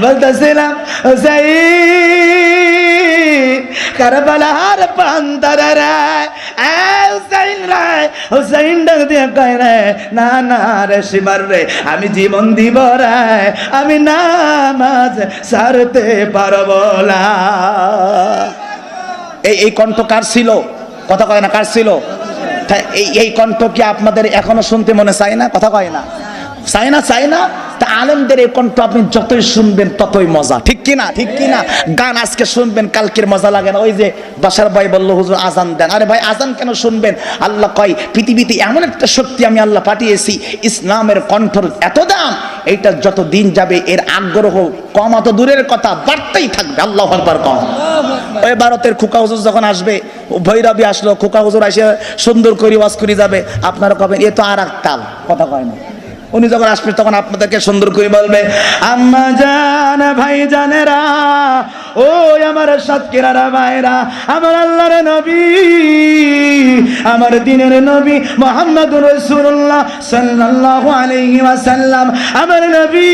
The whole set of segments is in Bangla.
বলতেছিলাম হুসাইন কারবালার প্রান্তরে রে হুসাইন রে হুসাইন ডাক দিয়ে কয় রে না না রে শিমার রে আমি জীবন দিব রে আমি নামাজ ছাড়তে পারবো না। এই কণ্ঠ কার ছিল? কথা কয় না, কার ছিল? এই কণ্ঠ কি আপনাদের এখনো শুনতে মনে চায় না? কথা কয় না, চাই না, চাই না। তা আলেমদের এই কণ্ঠ আপনি যতই শুনবেন ততই মজা, ঠিক কিনা? ঠিক কিনা? গান আজকে শুনবেন, কালকের মজা লাগে না। ওই যে বাসার ভাই বললো হুজুর আজান দেন, আরে ভাই আজান কেন শুনবেন? আল্লাহ কয় পৃথিবীতে এমন একটা শক্তি আমি আল্লাহ পাঠিয়েছি, ইসলামের কণ্ঠর এত দাম, এইটা যত দিন যাবে এর আগ্রহ কমাতো দূরের কথা, বাড়তেই থাকবে। আল্লাহু আকবার কম। ওই ভারতের খোকা হুজুর যখন আসবে, ভৈরবী আসলো, খোকা হুজুর এসে সুন্দর করে ওয়াজ করে যাবে, আপনারা কবেন এ তো আর এক তাল। কথা কয় না। উনি যখন আসবে তখন আপনাদেরকে সুন্দর করে বলবে আম্মা জান, ভাই জানেরা, ও আমার সাতক্ষীরারা ভাইরা, আমার আল্লাহর নবী, আমার দ্বীনের নবী মুহাম্মদুর রাসূলুল্লাহ সাল্লাল্লাহু আলাইহি ওয়াসাল্লাম, আমার নবী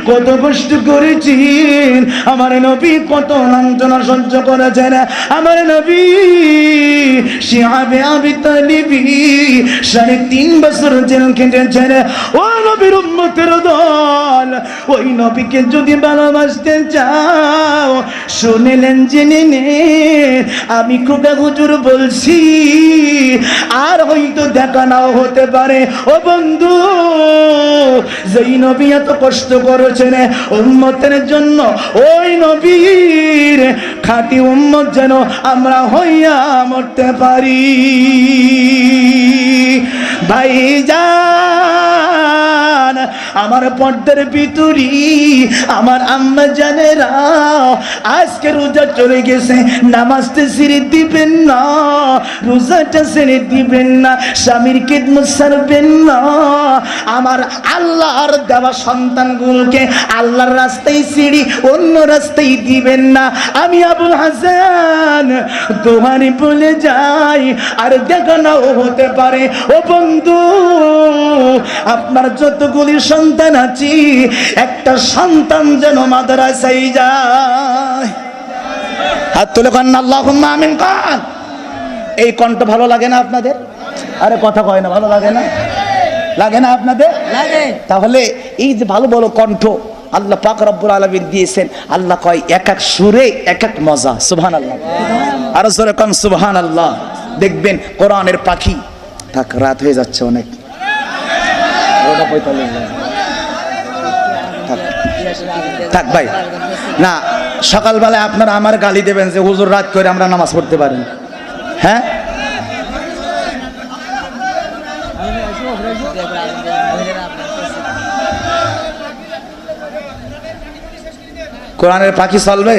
কত কষ্ট করেছেন, আমার নবী কত লাঞ্ছনা সহ্য করেছেন, আমার নবী শিহাবে আবি তালিবি 3.5 বছর জেল কেটেছেন। ও নবীর উম্মতের দল, ওই নবীকে যদি ভালোবাসতে চাও শুনিলেন জেনে নেন, আমি খোকা হুজুর বলছি, আর হয়তো দেখা নাও হতে পারে। ও বন্ধু, যেই নবী এত কষ্ট করেছেন উম্মতের জন্য, ওই নবীর খাঁটি উম্মত যেন আমরা হইয়া মরতে পারি। ভাইজান, আমার পর্দার ভিতরি আমার আম্মা জানেরা, আজকে রোজা চলে গেছে, নামাজটা ছেড়ে দিবেন না, রোজাটা ছেড়ে দিবেন না, স্বামীর খিদমত ছাড়বেন না। আমার আল্লাহর দেওয়া সন্তানগুলোকে আল্লাহর রাস্তায় ছেড়ে অন্য রাস্তায় দিবেন না। আমি আবুল হাসান তোমারই বলে যাই, আর দেখা নাও হতে পারে। ও বন্ধু, আপনার যতগুলি সন্তান আছে, একটা সন্তান যেন মাদ্রাসায় যায়। হাত তুলে কান আল্লাহুম্মা আমিন কান। এই কণ্ঠ ভালো লাগে না আপনাদের? আরে কথা কয় না, ভালো লাগে না? লাগে না আপনাদের? লাগে। তাহলে এই যে ভালো ভালো কণ্ঠ আল্লাহ পাক রব্বুল আলামিন দিয়েছেন, আল্লাহ কয় এক এক সুরে এক এক মজা। সুবহানাল্লাহ। আর জোরে কান সুবহানাল্লাহ। দেখবেন কোরআনের পাখি, থাক রাত হয়ে যাচ্ছে অনেক, থাক ভাই না, সকালবেলায় আপনারা আমার গালি দেবেন যে হুজুর রাত করে আমরা নামাজ পড়তে পারেন। হ্যাঁ, কোরআনের পাখি চলবে?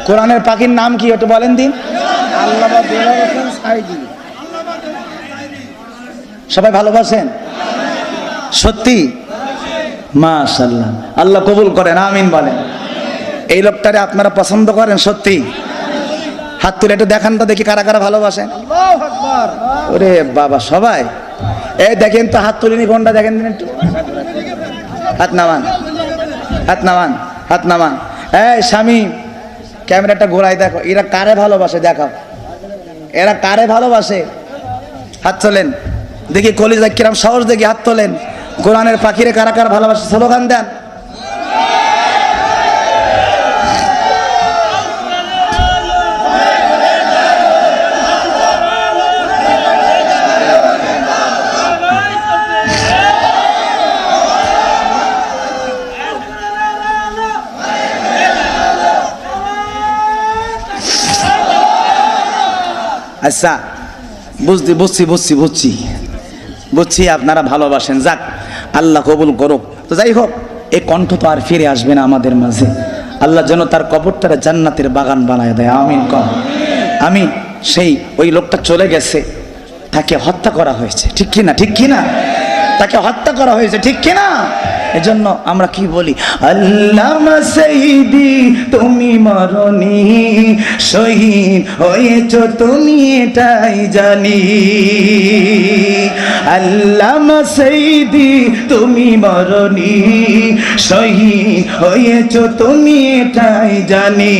কোরআনের পাখির নাম কি একটু বলেন দিন? সবাই ভালোবাসেন? সত্যি? মাশাআল্লাহ, আল্লাহ কবুল করেন, আমিন বলেন। এই লোকটারে আপনারা পছন্দ করেন? সত্যি? হাত তুলে একটু দেখান তো দেখি কারা কারা ভালোবাসেন। আল্লাহু আকবার। ওরে বাবা, সবাই এই দেখেন তো, হাত তুলিনি কোনটা দেখেন দিন একটু, হাত নামান, হাত নামান, হাত নামান। এই স্বামী, ক্যামেরাটা ঘোরাই দেখো, এরা কারে ভালোবাসে দেখাও, এরা কারে ভালোবাসে? হাত তোলেন দেখি, কলিজা কিরাম সাহস দেখি, হাত তোলেন। কোরআনের পাখিরে কারা কারা ভালোবাসে স্লোগান দেন। আচ্ছা, বুঝছি বুঝছি বুঝছি বুঝছি বুঝছি আপনারা ভালোবাসেন। যাক, আল্লাহ কবুল করুক। তো যাই হোক, এই কণ্ঠ তো আর ফিরে আসবে না আমাদের মাঝে। আল্লাহ যেন তার কবরটারে জান্নাতের বাগান বানায় দেয়, আমিন কর। আমি সেই ওই লোকটা চলে গেছে, তাকে হত্যা করা হয়েছে, ঠিক কিনা? ঠিক কিনা? তাকে হত্যা করা হয়েছে, ঠিক কিনা? এজন্য আমরা কি বলি, আল্লামা সাইদি তুমি মরনি, শহীদ হয়েছ তুমি এটাই জানি। আল্লামা সাইদি তুমি মরনি, শহীদ হয়েছ তুমি এটাই জানি,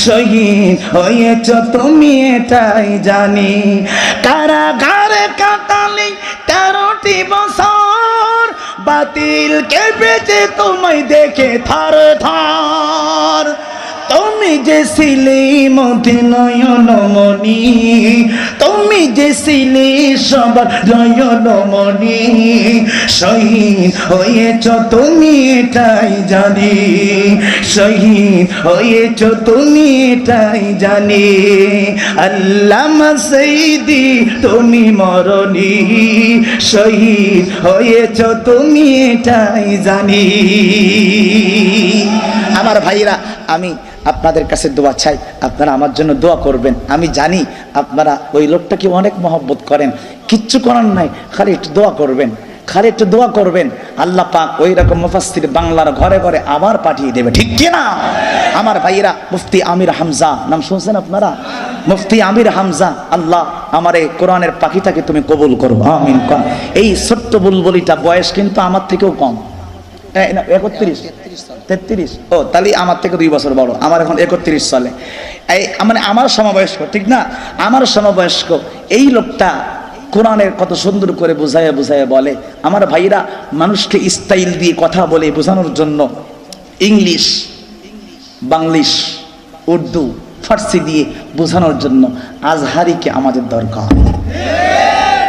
শহীদ হয়েছ তুমি এটাই জানি। কারাগারে কাটালে 13টি বছর, বাতিল কেঁপেছে তোমায় দেখে থর থর। তুমি যে ছিলে মধ্যে নয়নমণি, তুমি যে ছিলে সবার নয়নমণি, শহীদ হয়েছ তুমি এটাই জানি, শহীদ হয়েছ তুমি এটাই জানি। আল্লামা সাইদি তুমি মরনি, শহীদ হয়েছ তুমি এটাই জানি। আমার ভাইরা, আমি আপনাদের কাছে দোয়া চাই, আপনারা আমার জন্য দোয়া করবেন। আমি জানি আপনারা ওই লোকটাকে অনেক মহব্বত করেন, কিচ্ছু করার নাই, খালি একটু দোয়া করবেন, খালি একটু দোয়া করবেন। আল্লাহ পাক ওই রকম মুফাসসির বাংলার ঘরে ঘরে আবার পাঠিয়ে দেবে, ঠিক কি না? আমার ভাইরা, মুফতি আমির হামজা নাম শুনছেন আপনারা? মুফতি আমির হামজা, আল্লাহ আমার এই কোরআনের পাখিটাকে তুমি কবুল করো, আমিন। এই ছোট্ট বুলবুলিটা বয়স কিন্তু আমার থেকেও কম, 31 33, ও তাহলে আমার থেকে 2 বছর বড়, আমার এখন 31 চলে। এই মানে আমার সমবয়স্ক, ঠিক না? আমার সমবয়স্ক এই লোকটা কোরআনের কত সুন্দর করে বুঝাইয়া বুঝাইয়া বলে। আমার ভাইরা, মানুষকে স্টাইল দিয়ে কথা বলে বোঝানোর জন্য ইংলিশ, বাংলিশ, উর্দু, ফার্সি দিয়ে বোঝানোর জন্য আজহারিকে আমাদের দরকার,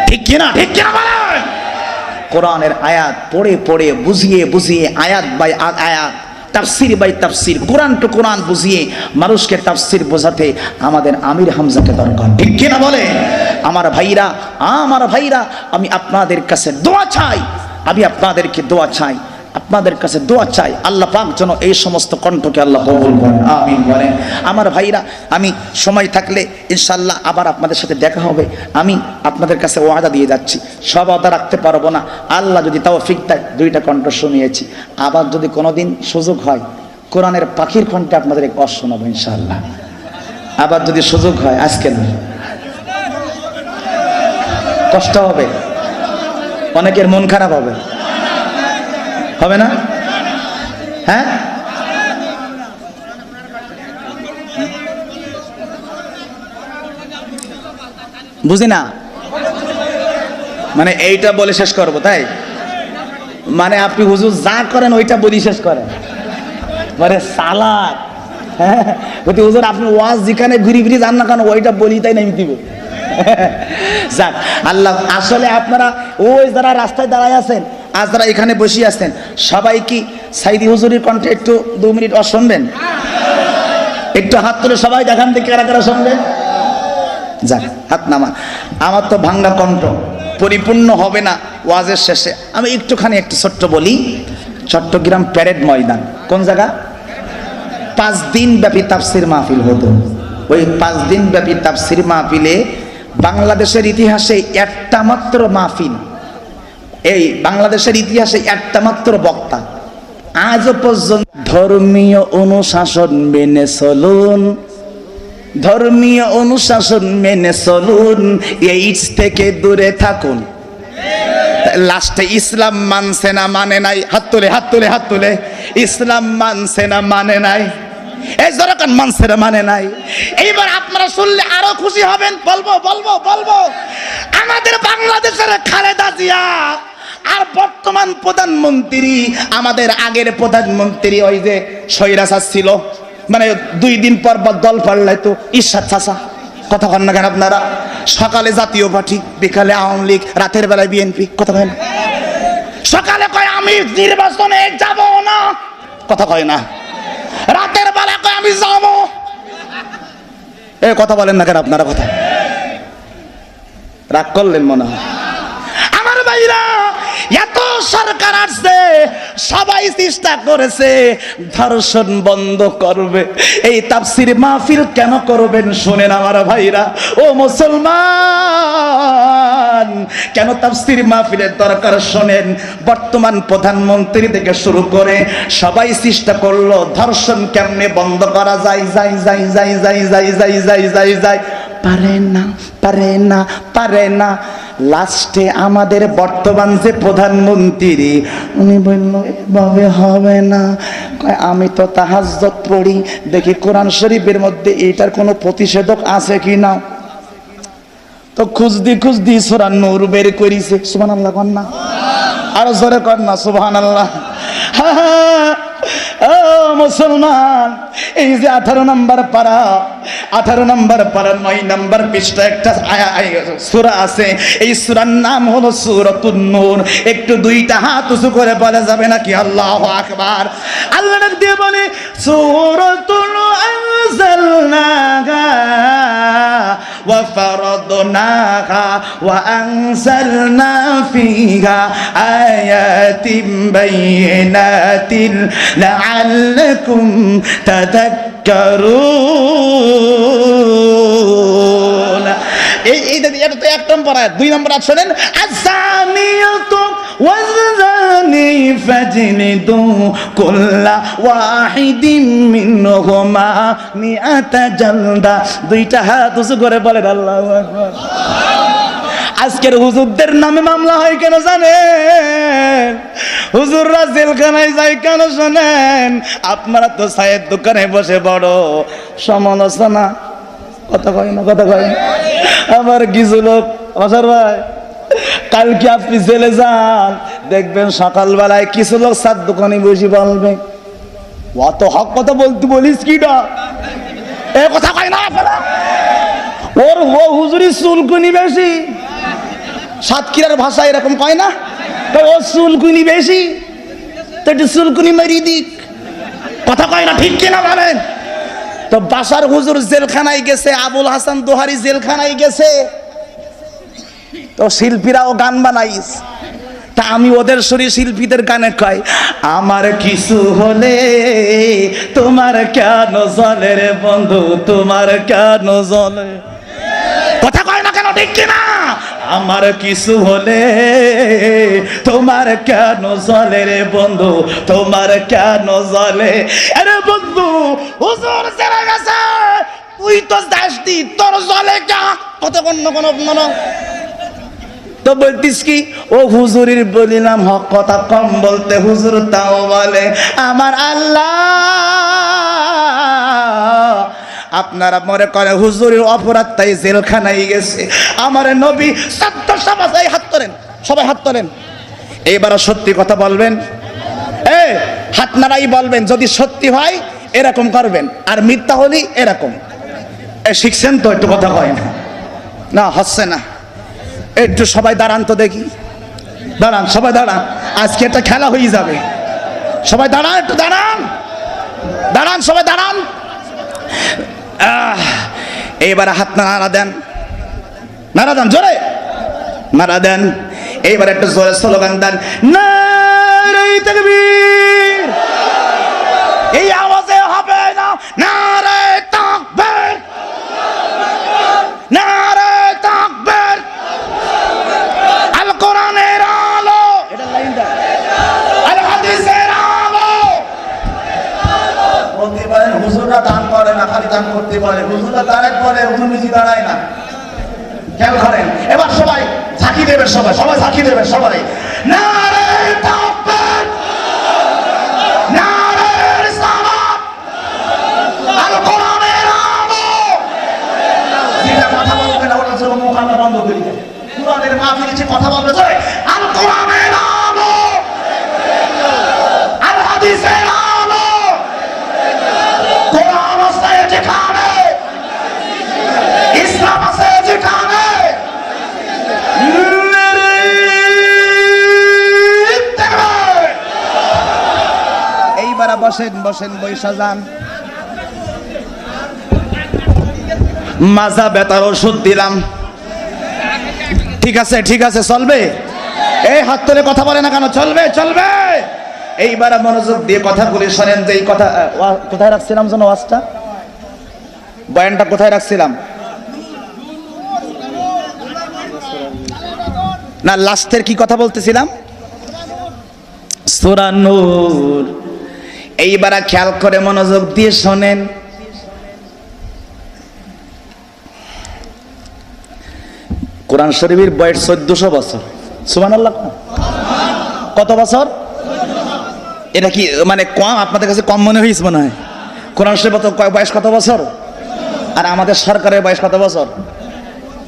ঠিক কিনা? ঠিক কিনা বলেন? কোরআনের আয়াত পড়ে পড়ে বুঝিয়ে বুঝিয়ে, আয়াত বাই আয়াত, তাফসির বাই তাফসির, কোরআন টু কোরআন বুঝিয়ে মানুষকে তাফসির বোঝাতে আমাদের আমির হামজাকে দরকার, ঠিক কিনা বলে? আমার ভাইরা, আমার ভাইরা, আমি আপনাদের কাছে দোয়া চাই, আমি আপনাদেরকে দোয়া চাই, আপনাদের কাছে দোয়া চাই, আল্লাহ পাক যেন এই সমস্ত কণ্ঠকে আল্লাহ কবুল করেন, আমিন বলেন। আমার ভাইরা, আমি সময় থাকলে ইনশাআল্লাহ আবার আপনাদের সাথে দেখা হবে। আমি আপনাদের কাছে ওয়াদা দিয়ে যাচ্ছি, সব ওয়াদা রাখতে পারবো না, আল্লাহ যদি তৌফিক দেয় 2টা কণ্ঠ শুনিয়েছি, আবার যদি কোনোদিন সুযোগ হয় কোরআনের পাখির কণ্ঠে আপনাদের এক ওয়াজ শোনাবো ইনশাআল্লাহ। আবার যদি সুযোগ হয়, আজকে না, কষ্ট হবে, অনেকের মন খারাপ হবে, হবে না? হ্যাঁ, বুঝি না, মানে এইটা বলে শেষ করবো তাই? মানে আপনি হুজুর যা করেন ওইটা বলি শেষ করেন, মানে সালাদ। হ্যাঁ, হুজুর আপনি ওয়াজ যেখানে ঘুরি ফিরি যান না কেন, ওইটা বলি তাই নামি দিব। যাক, আল্লাহ, আসলে আপনারা ওই যারা রাস্তায় দাঁড়ায় আছেন, আজ যারা এখানে বসে আছেন, সবাই কি সাইদি হুজুরের কণ্ঠে একটু 2 মিনিট শুনবেন? একটু হাত তুলে সবাই দেখান দেখি কারা কারা শুনবেন। যাক, হাত নামা। আমার তো ভাঙ্গা কণ্ঠ, পরিপূর্ণ হবে না ওয়াজের শেষে। আমি একটুখানি একটু ছোট্ট বলি। চট্টগ্রাম প্যারেড ময়দান, কোন জায়গা? 5 দিন ব্যাপী তাফসির মাহফিল হতো। ওই 5 দিন ব্যাপী তাফসির মাহফিলে বাংলাদেশের ইতিহাসে একটা মাত্র মাহফিল, এই বাংলাদেশের ইতিহাসে একটা মাত্র বক্তা আজও পর্যন্ত ধর্মীয় অনুশাসন মেনে চলুন, ধর্মীয় অনুশাসন মেনে চলুন, এইডস থেকে দূরে থাকুন। লাস্টে ইসলাম মানছে না মানে নাই, হাত তুলে হাত তুলে হাত তুলে, ইসলাম মানছে না মানে নাই, এই যখন মানছে না মানে নাই। এইবার আপনারা শুনলে আরো খুশি হবেন। বলবো বলবো বলবো, আমাদের বাংলাদেশের খালেদা জিয়া আর বর্তমান প্রধানমন্ত্রী, আমাদের আগের প্রধানমন্ত্রী ওই যে স্বৈরাচার ছিল, মানে 2 দিন পর দল পাল্টাইতো, ইরশাদ চাচা, কথা কন না কেন আপনারা? সকালে জাতীয় পার্টি, বিকালে আওয়ামী লীগ, রাতের বেলায় বিএনপি, কথা কয় না? সকালে কয় আমি নির্বাচনে যাব না, কথা কয় না? রাতের বেলা কয় আমি যাব, এই কথা বলেন না কেন আপনারা? কথা রাগ করলেন মনে হয়। আমার ভাইরা, এত সরকার আসছে, সবাই চেষ্টা করেছে ধর্ষণ বন্ধ করবে। এই তাফসীর মাহফিল কেন করবেন শুনেন আমার ভাইরা, ও মুসলমান, কেন তাফসীর মাহফিলের দরকার শোনেন। বর্তমান প্রধানমন্ত্রী থেকে শুরু করে সবাই চেষ্টা করলো ধর্ষণ কেমনে বন্ধ করা যায়, যাই পারে না। লাস্টে আমাদের বর্তমান যে প্রধানমন্ত্রী উনি বলল এভাবে হবে না। আমি তো তাহাজ্জুদ পড়ি, দেখি কোরআন শরীফের মধ্যে এইটার কোনো প্রতিষেধক আছে কি না। তো খুঁজদি সূরা নূর বের করিছে। সুবহানাল্লাহ কর না, আরো জোরে কর না সুবহানাল্লাহ। ও মুসলমান, এই যে 18 নম্বর পারা 9 নম্বর পৃষ্ঠা একটা সূরা আছে, এই সূরার নাম হলো সূরাতুন নূর। একটু দুইটা হাত উঁচু করে বলা যাবে নাকি আল্লাহু আকবার। আল্লাহ দিয়ে বলে সূরাতুন আনজালনাহা ওয়া ফারাদনাহা ওয়া আনজালনা ফিহা আয়াতিন বাইয়িনাতিন লাআল্লাকুম তাযাক্কারুন। এটা তো 1 নম্বর আয়াত। 2 নম্বর আয়াত শুনেন, আযানিয়াতু ওয়াযানি ফাজলিদু কুল্লা ওয়াহিদিন মিনহুমা মিআতা জালদা। দুইটা হাত উঁচু করে বলেন আল্লাহু আকবার। আজকের হুজুরদের নামে মামলা হয় কেন জানেন? হুজুররা জেলখানায় যায় কেন শোনেন? আপনারা তো চায়ের দোকানে বসে বড় সমালোচনা, কথা কয় না। আবার কিছু লোক, অসার ভাই, কালকে আপনি জেলে যান, দেখবেন সকালবেলায় কিছু লোক চার দোকানে বসে বলবে অত হক কথা বলতে বলিস কিটা, এ কথা কয় না। ওর হুজুরি চুলকুনি বেশি, সাতক্ষীরার ভাষা এরকম কয় না, ও চুলকুনি বেশি, তো একটু চুলকুনি মারি দিক, কথা কয় না, ঠিক কিনা বলেন? তো বাসার হুজুর জেলখানায় গেছে, আবুল হাসান দোহারি জেলখানায় গেছে, তো শিল্পীরাও গান বানাইস। তা আমি ওদের শরীর শিল্পীদের গানে কয়, আমার কিছু হলে তোমার কেন জ্বলে রে বন্ধু, তোমার কেন জ্বলে, কথা কয় না কেন, ঠিক কিনা? আমার কিছু হলে তোমার কেন জ্বলে রে বন্ধু, তোমার কেন জ্বলে। আরে বন্ধু, হুজুর জেলে গেছে, তুই তো যাসনি, তোর জ্বলে কা, কত কোন তো বলতিস কি? ও হুজুরির বলিলাম হক কথা কম বলতে, হুজুর তাও বলে আমার আল্লাহ। আপনারা মনে করে হুজুরের অপরাধ তাই জেলখানায় গেছে। আমার নবী সবাই হাত তোলেন, সবাই হাত তোলেন। এইবার সত্যি কথা বলবেন, হাত নাড়াই বলবেন, যদি সত্যি হয় এরকম করবেন, আর মিথ্যা হলি এরকম। শিখছেন তো? একটু কথা কয় না, হচ্ছে না। একটু সবাই দাঁড়ান তো দেখি, দাঁড়ান, সবাই দাঁড়ান, আজকে একটা খেলা হয়ে যাবে। সবাই দাঁড়ান, একটু দাঁড়ান, সবাই দাঁড়ান। এইবার হাত নাড়া দেন, জোরে নাড়া দেন। এইবার একটু জোরে স্লোগান দেন, নারে তাকবীর। এই আওয়াজে হবে না, নারে তাকবীর, নারে তাকবীর। আল কোরআনের আলো, এটা লাইন দেন, আল হাদিসের আলো। বলতে পারেন হুজুররা দান করে না, খালি দান করতে পারে। হুজুররা দাঁড়ায় পরে, হুজুর নিজে দাঁড়ায় না। খেয়াল করেন, এবার সবাই ঝাঁকি দেবে, সবাই ঝাঁকি দেবে, সবাই নারে তাকবীর, নারে রিসালাত, আল কোরআনের আলো। যেটা কথা বলবে না ওটা জন্য মুখ আমরা বন্ধ করে দেব। কোরআনের মাহফিলে যে কথা বলবে জয় আল কোরআনের আলো, আল হাদিসের আলো। কোরআন আছে যেখানে, ইসলাম আছে যেখানে, এইবার বসেন, বৈশা যান। মাজা ব্যথার ওষুধ দিলাম, ঠিক আছে, চলবে। এই হাত তুলে কথা বলে না কেন? চলবে। এইবার মনোযোগ দিয়ে কথাগুলি শোনেন। যে এই কথা কোথায় রাখছিলাম যেন, ওয়াজটা বয়ানটা কোথায় রাখছিলাম? না, লাস্টের কি কথা বলতেছিলাম? সূরা নূর। এইবার খেয়াল করে মনোযোগ দিয়ে শোনেন। কোরআন শরীফের বয়স 1400 বছর। সুবহানাল্লাহ। কত বছর? এটা কি মানে কম আপনাদের কাছে কম মনে হয়েছে? মনে হয় কোরআন শরীফ বয়স কত বছর? আর আমাদের সরকারের বয়স কত বছর?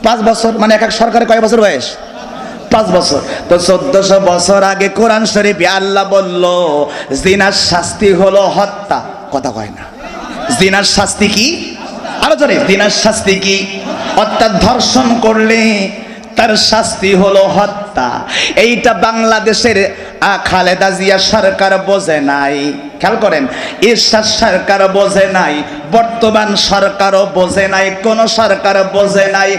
5 বছর। মানে এক এক সরকারের কয় বছর বয়স? 5 বছর। তো 1400 বছর আগে কোরআন শরীফে আল্লাহ বলল জিনার শাস্তি হলো হত্যা। কথা কয় না। জিনার শাস্তি কি? আরো জোরে। জিনার শাস্তি কি? অর্থাৎ ধর্ষণ করলে তার শাস্তি হলো হত্যা। এইটা বাংলাদেশের খালেদা জিয়া সরকার বোঝে নাই। খেয়াল করেন, এরশাদ সরকার বোঝে নাই, বর্তমান সরকারও বোঝে নাই, কোন সরকার বোঝে নাই।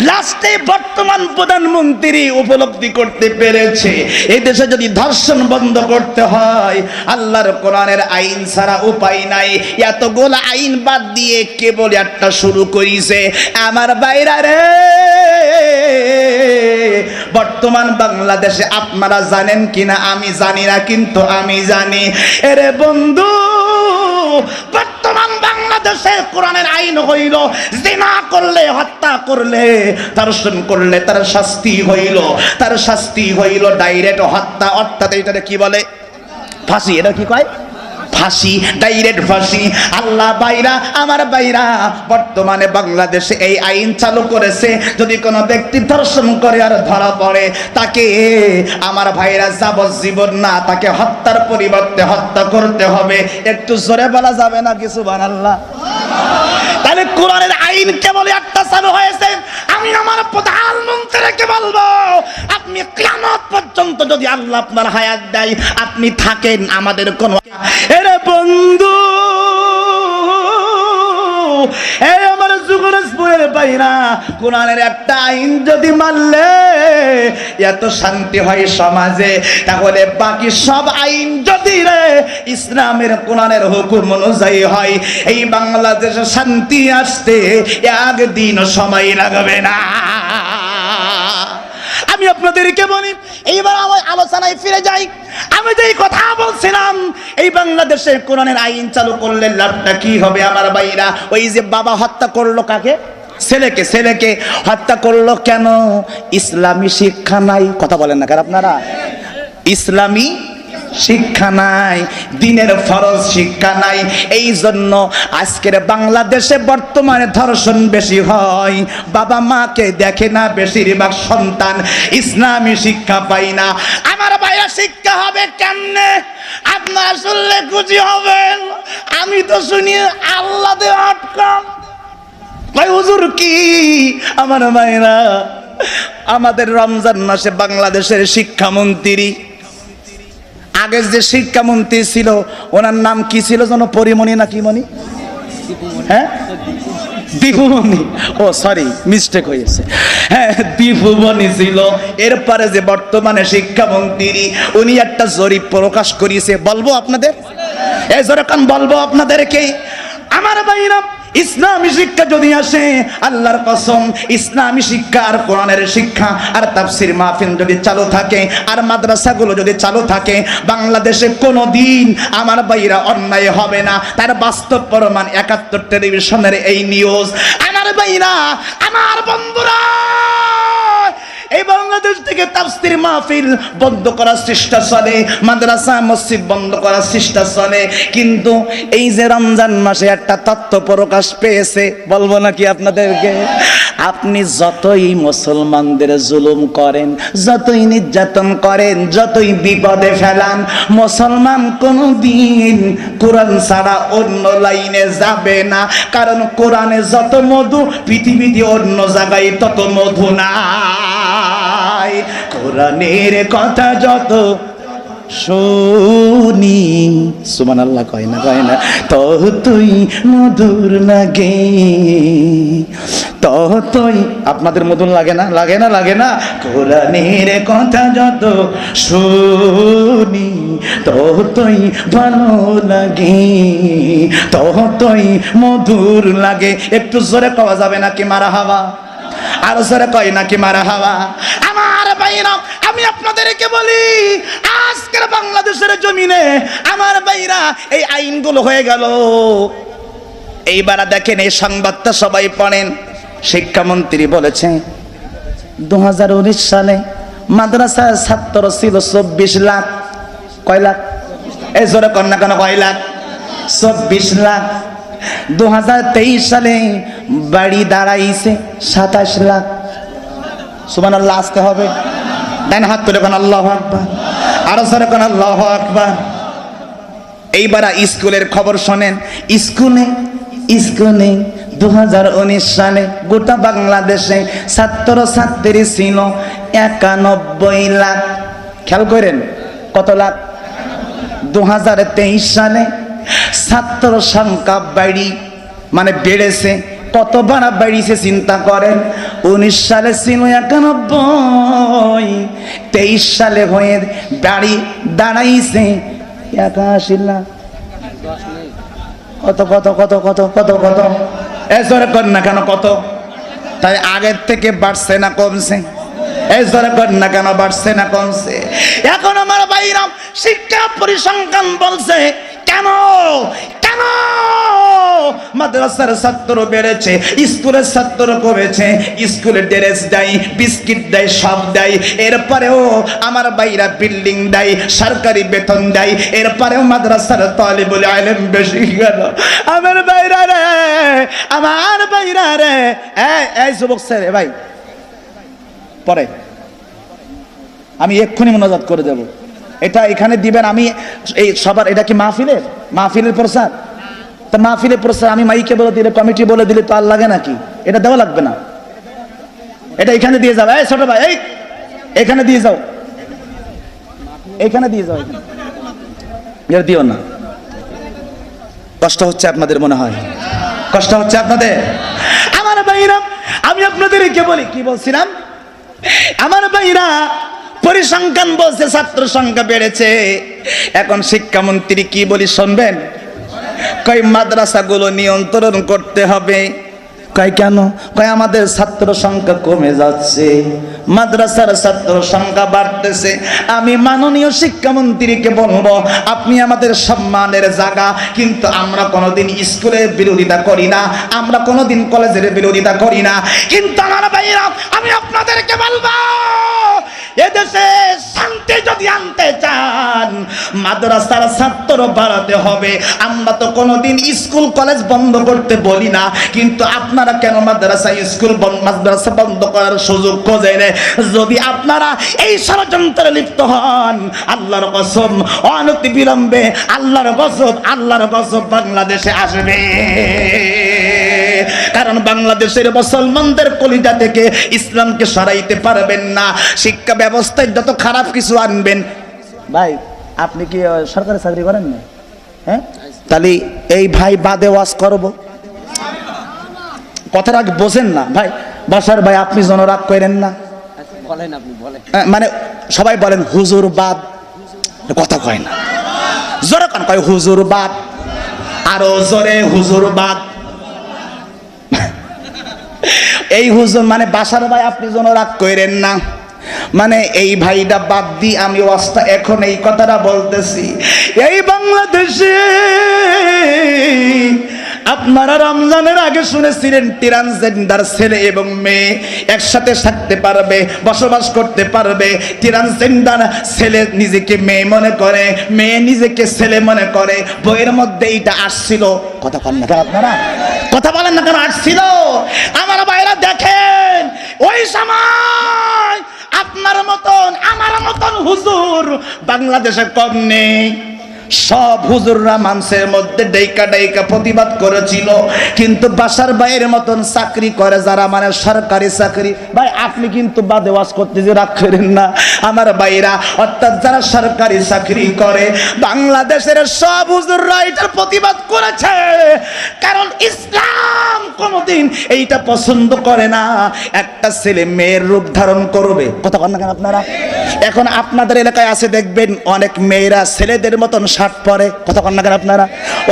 লাস্টে বর্তমান প্রধানমন্ত্রী উপলব্ধি করতে পেরেছে এই দেশে যদি ধর্ষণ বন্ধ করতে হয় আল্লাহর কোরআনের আইন ছাড়া উপায় নাই। এতগুলো আইন বাদ দিয়ে কেবল একটা শুরু করিছে। আমার বাইরা রে, বর্তমান বাংলাদেশে আপনারা জানেন কিনা আমি জানি না, কিন্তু আমি জানি এরে বন্ধু, বর্তমান বাংলাদেশে কোরআনের আইন হইল জিনা করলে, হত্যা করলে, ধর্ষণ করলে তার শাস্তি হইল, তার শাস্তি হইল ডাইরেক্ট হত্যা। অর্থাৎ এইটাকে কি বলে? ফাঁসি। এটা কি কয়? ফাঁসি, ডাইরেক্ট ফাঁসি। আল্লাহ বাইরা, আমার বাইরা, বর্তমানে বাংলাদেশে এই আইন চালু করেছে যদি কোনো ব্যক্তি ধর্ষণ করে আর ধরা পড়ে তাকে, আমার ভাইরা, যাবজ্জীবন না, তাকে হত্যার পরিবর্তে হত্যা করতে হবে। একটু জোরে বলা যাবে না কি সুবহানাল্লাহ? তাহলে কোরআনের আইন কেবল একটা চালু হয়েছে। আমি আমার প্রধানমন্ত্রীকে বলবো, আপনি কিয়ামত পর্যন্ত যদি আল্লাহ আপনার হায়াত দেয়, আপনি থাকেন, আমাদের কোন এরে বন্ধু, এই আমার যুগরাজপুরের বাইরা, কোরআনের একটা আইন যদি মানলে এত শান্তি হয় সমাজে, তাহলে বাকি সব আইন যদি রে ইসলামের কোরআনের হুকুম অনুযায়ী হয়, এই বাংলাদেশে শান্তি আসতে একদিনও সময় লাগবে না। আমি আপনাদেরকে বলি, এইবার আমার আলোচনায় ফিরে যাই। আমি যে কথা বলছিলাম, এই বাংলাদেশে কোরআনের আইন চালু করলে লাভটা কি হবে আমার ভাইরা? ওই যে বাবা হত্যা করলো কাকে? ছেলেকে। ছেলেকে হত্যা করলো কেন? ইসলামী শিক্ষা নাই। কথা বলেন না কার আপনারা? ইসলামী শিক্ষা নাই, দিনের ফরজ শিক্ষা নাই। এই জন্য আজকের বাংলাদেশে বর্তমানে ধর্ষণ বেশি হয়। বাবা মাকে দেখে না বেশিরভাগ সন্তান, ইসলামী শিক্ষা পাই না। আমার ভাইয়া শিক্ষা হবে কেমনে? আপনারা শুনলে খুশি হবেন, আমি তো শুনি আল্লাহ দে আটকাম। ভাই হুজুর কি? আমার ভাইরা, আমাদের রমজান মাসে বাংলাদেশের শিক্ষামন্ত্রী, আগে যে শিক্ষামন্ত্রী ছিল ওনার নাম কি ছিল যেন? পরিমণি না কি মণি? হ্যাঁ, দীপুমণি। ও সরি, মিস্টেক হয়েছে। হ্যাঁ, দীপুমণি ছিল। এরপরে যে বর্তমানে শিক্ষামন্ত্রী, উনি একটা জরিপ প্রকাশ করিয়েছে। বলবো আপনাদের? এই জরকান বলবো আপনাদেরকে। আমার ভাইরা, ইসলামী শিক্ষা যদি আসে, আল্লাহর কসম, ইসলামী শিক্ষা আর কোরআনের শিক্ষা আর তাফসীর মাহফিল যদি চালু থাকে আর মাদ্রাসাগুলো যদি চালু থাকে, বাংলাদেশে কোনোদিন আমার ভাইরা অন্যায় হবে না। তার বাস্তব প্রমাণ ৭১ টেলিভিশনের এই নিউজ। আমার ভাইরা, আমার বন্ধুরা, এই বাংলাদেশ থেকে তাফসীর মাহফিল বন্ধ করার চেষ্টা চলে, মাদ্রাসা মসজিদ বন্ধ করার চেষ্টা চলে। কিন্তু এই যে রমজান মাসে একটা তথ্য প্রকাশ পেয়েছে, বলবো নাকি আপনাদেরকে? আপনি যতই মুসলমানদের জুলুম করেন, যতই নির্যাতন করেন, যতই বিপদে ফেলান, মুসলমান কোনদিন কোরআন ছাড়া অন্য লাইনে যাবে না। কারণ কোরআনে যত মধু, পৃথিবীতে অন্য জায়গায় তত মধু না। কোরআনের কথা যত শুনি সুবহানাল্লাহ কয় না তো তুই মধুর লাগে তো তুই আপনাদের মধুর লাগে না কোরআনের কথা যত শুনি তো তুই ভালো লাগে তো তুই মধুর লাগে। একটু জোরে কওয়া যাবে নাকি মারহাবা? আর জোরে কয় নাকি মারহাবা? আমার ভাইরা আমি আপনাদেরকে বলি আজকের বাংলাদেশের জমিনে আমার ভাইরা এই আইনগুলো হয়ে গেল। এইবার দেখেন এই সংবাদটা সবাই পড়েন। শিক্ষামন্ত্রী বলেছে 2019 সালে মাদ্রাসার ছাত্র ছিল 24 লাখ। কয় লাখ? এই জোরে কর না কেন? কয় লাখ? 24 লাখ। 2023 সালে বাড়ি দাঁড়াইছে 27 লাখ। সুবহানাল্লাহ আসতে হবে। ডান হাত তুলে কোন আল্লাহু আকবার, আরো জোরে কোন আল্লাহু আকবার। এইবার স্কুলের খবর শোনেন। স্কুলে 2019 সালে গোটা বাংলাদেশে ছাত্র ছাত্রী ছিল 91 লাখ। খেয়াল করেন কত লাখ? 2023 সালে ছাত্র সংখ্যা বেড়েছে। কত বাড়া বেড়েছে চিন্তা করেন। 19 সালে ছিল 91, 23 সালে হয়ে বাড়ি দাঁড়াইছে 81 লাখ। কত কত কত কত কত কত এই জোরে কর না কেন? কত? তাই আগের থেকে বাড়ছে না কমছে? এই জোরে কর না কেন? বাড়ছে না কমছে? এখন আমার ভাইরা শিক্ষা পরিসংখ্যান বলছে কেন কেন মাদ্রাসার ছাত্র বেড়েছে, স্কুলের ছাত্র কমেছে। স্কুলে ড্রেস দেয়, বিস্কিট দেয়, সব দেয়। এরপরেও আমার ভাইরা বিল্ডিং দেয়, সরকারি বেতন দেয়। এরপরেও মাদ্রাসার তালিবুল ইলম বেশি গেল। আমার ভাইরা রে, আমার ভাইরা রে, এই যুবক ছেলে ভাই পরে আমি এক্ষুনি মোনাজাত করে দেব। এটা এখানে দিবেন। আমি এই সবার, এটা কি মাহফিলের প্রচার? তা মাহফিলের প্রচার আমি মাইকে বলে দিলে, কমিটি বলে দিলে তো আর লাগে নাকি? এটা দেওয়া লাগবে না। এটা এখানে দিয়ে যাও। এই ছোট ভাই, এই এখানে দিয়ে যাও, এখানে দিয়ে যাও। এটা দিও না। কষ্ট হচ্ছে আপনাদের, মনে হয় কষ্ট হচ্ছে আপনাদের। আমার ভাইরা আমি আপনাদেরকে বলি, কি বলছিলাম? আমার ভাইরা পরিসংখ্যান বলছে ছাত্র সংখ্যা বেড়েছে। এখন শিক্ষামন্ত্রী কি বলি শুনবেন? কই মাদ্রাসাগুলো নিয়ন্ত্রণ করতে হবে। কয় কেন? কয় আমাদের ছাত্র সংখ্যা কমে যাচ্ছে, মাদ্রাসার ছাত্র সংখ্যা বাড়তেছে। আমি মাননীয় শিক্ষামন্ত্রীকে বলবো আপনি আমাদের সম্মানের জায়গা, কিন্তু আমরা কোনোদিন স্কুলের বিরোধিতা করি না, আমরা কোনোদিন কলেজের বিরোধিতা করি না। কিন্তু আমার ভাইরা আমি আপনাদেরকে বলবো এদেশে শান্তি যদি আনতে চান মাদ্রাসার ছাত্র বাড়াতে হবে। আমরা তো কোনোদিন স্কুল কলেজ বন্ধ করতে বলি না, কিন্তু আপনারা কেন মাদ্রাসা মাদ্রাসা বন্ধ করার সুযোগ খোঁজেন? যদি আপনারা এই ষড়যন্ত্রে লিপ্ত হন, আল্লাহর কসম অনতি বিলম্বে আল্লাহর গজব বাংলাদেশে আসবে। কারণ বাংলাদেশের মুসলমানদের কলিজা থেকে ইসলামকে সরাইতে পারবেন না। শিক্ষা ব্যবস্থায় যত খারাপ কিছু আনবেন। ভাই আপনি কি সরকারি চাকরি করেন না? হ্যাঁ, তাহলে এই ভাই বাদে ওয়াজ করব। কথাটা বোঝেন না ভাই। বাসার ভাই আপনি যেন রাগ করেন না। বলেন, আপনি বলেন। মানে সবাই বলেন হুজুর বাদ, কথা কয় না। জোরে কান কয় হুজুর বাদ, আরো জোরে হুজুর বাদ। এই হুজুর মানে বাসার ভাই আপনি যেন রাগ করেন না। মানে এই ভাইটা বাদ দি আমি ওয়াজটা এখন এই কথাটা বলতেছি। এই বাংলাদেশে আপনারা রমজানের আগে শুনেছিলেন ট্রান্সজেন্ডার ছেলে এবং মেয়ে একসাথে থাকতে পারবে, বসবাস করতে পারবে। ট্রান্সজেন্ডার ছেলে নিজেকে মেয়ে মনে করে, মেয়ে নিজেকে ছেলে মনে করে। বইয়ের মধ্যে এইটা আসছিল। কথা বলেন না আপনারা, কথা বলেন না কেন? আসছিল। আমার ভাইরা দেখেন ওই সময় আপনার মতন আমার মতন হুজুর বাংলাদেশে কম নেই। সব হুজুররা মানুষের মধ্যে ডাইকা প্রতিবাদ করেছিল, কিন্তু বাসার বাইরের মতন চাকরি করে যারা, মানে সরকারি চাকরি। ভাই আপনি কিন্তু বাদে ওয়াজ করতে যে রাগ করেন না। আমার ভাইরা, অর্থাৎ যারা সরকারি চাকরি করে বাংলাদেশের সব হুজুররা এটার প্রতিবাদ করেছে, কারণ ইসলাম কোনোদিন এইটা পছন্দ করে না একটা ছেলে মেয়ের রূপ ধারণ করবে। কথা বলেন না কেন আপনারা? এখন আপনাদের এলাকায় আছে দেখবেন অনেক মেয়েরা ছেলেদের মতন শার্ট পরে। কথা বলেন না কেন আপনারা?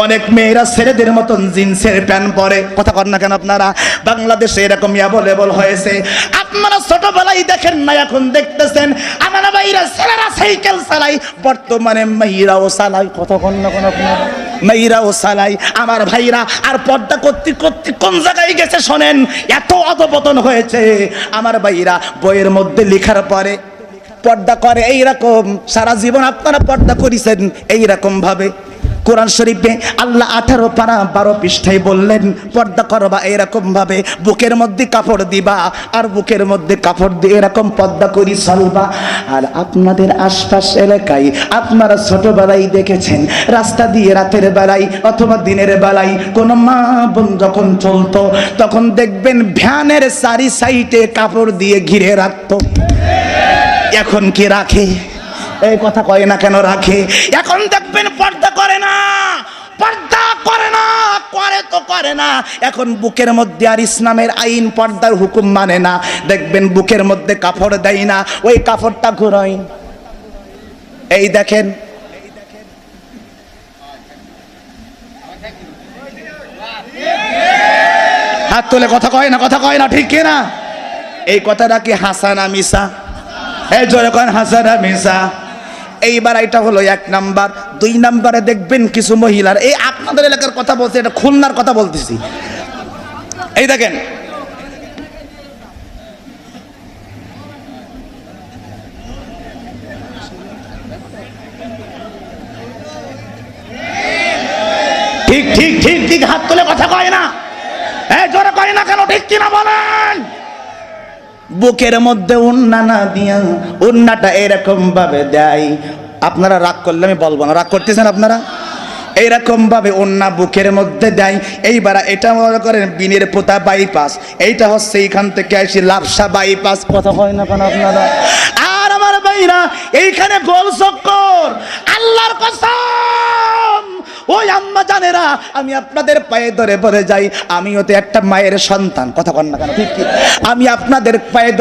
অনেক মেয়েরা ছেলেদের মতন জিন্সের প্যান্ট পরে। কথা বলেন না কেন আপনারা? বাংলাদেশে এরকম অ্যাভেলেবল হয়েছে। আপনারা ছোটবেলায় দেখেন না, এখন দেখতেছেন আমার ভাইরা ছেলেরা সাইকেল চালায়, বর্তমানে মেয়েরাও চালায়। কথা বলেন না কেন আপনারা? মেয়েরাও চালায় আমার ভাইরা। আর পর্দা করতে করতে কোন জায়গায় গেছে শোনেন, এত অধপতন হয়েছে আমার ভাইরা। বইয়ের মধ্যে লেখার পরে পর্দা করে এইরকম, সারা জীবন আপনারা পর্দা করেছেন এইরকম ভাবে। কোরআন শরীফে আল্লাহ 18 পারা 12 পৃষ্ঠায় বললেন পর্দা করবা এরকম ভাবে, বুকের মধ্যে কাপড় দিবা আর বুকের মধ্যে কাপড় দিয়ে এরকম পর্দা করি চলবা। আর আপনাদের আশপাশ এলাকায় আপনারা ছোটবেলায় দেখেছেন রাস্তা দিয়ে রাতের বেলায় অথবা দিনের বেলায় কোন মা বোন যখন চলতো তখন দেখবেন ভ্যানের চারি সাইডে কাপড় দিয়ে ঘিরে রাখতো। এখন কি রাখে? এই কথা কয় না কেন রাখে? এখন দেখবেন পর্দা করে না, পর্দা করে না, করে তো করে না। এখন বুকের মধ্যে আর ইসলামের আইন পর্দার হুকুম মানে না, দেখবেন বুকের মধ্যে কাপড় দেয় না, ওই কাপড়টা ঘুরাই। এই দেখেন হাত তুলে কথা কয় না, কথা কয় না, ঠিক কিনা? এই কথাটা কি হাসানা মিসা? এই জোরে কন হাসানা মিসা? এইবার এটা হলো 1 নাম্বার। 2 নাম্বারে দেখবেন কিছু মহিলার, এই আপনাদের এলাকার কথা বলছি, এটা খুলনার কথা বলতেছি। এই দেখেন ঠিক ঠিক ঠিক ঠিক হাত তুলে কথা কয় না, এই জোরে কয় না কেন, ঠিক কিনা বলেন? বুকের মধ্যে ওন্না না দিয়া ওন্নাটা এরকম ভাবে দেয়। আপনারা রাগ করলে আমি বলবো না, রাগ করতেছেন আপনারা? এইরকম ভাবে ওন্না বুকের মধ্যে দেয়। এইবার এটা মনে করেন বিনের পোতা বাইপাস, এইটা হচ্ছে এইখান থেকে আসি লাপসা বাইপাস। কথা হয় না কেন আপনারা? আর আমার ভাইরা এইখানে গোল চক্কর, আল্লাহর কসম ওই আম্মা জানেরা, আমি আপনাদের পায়ে ধরে বলে যাই, আমিও তো একটা মায়ের সন্তান। কথা কন না কেন, ঠিক কি? আমি আপনাদের পায়ে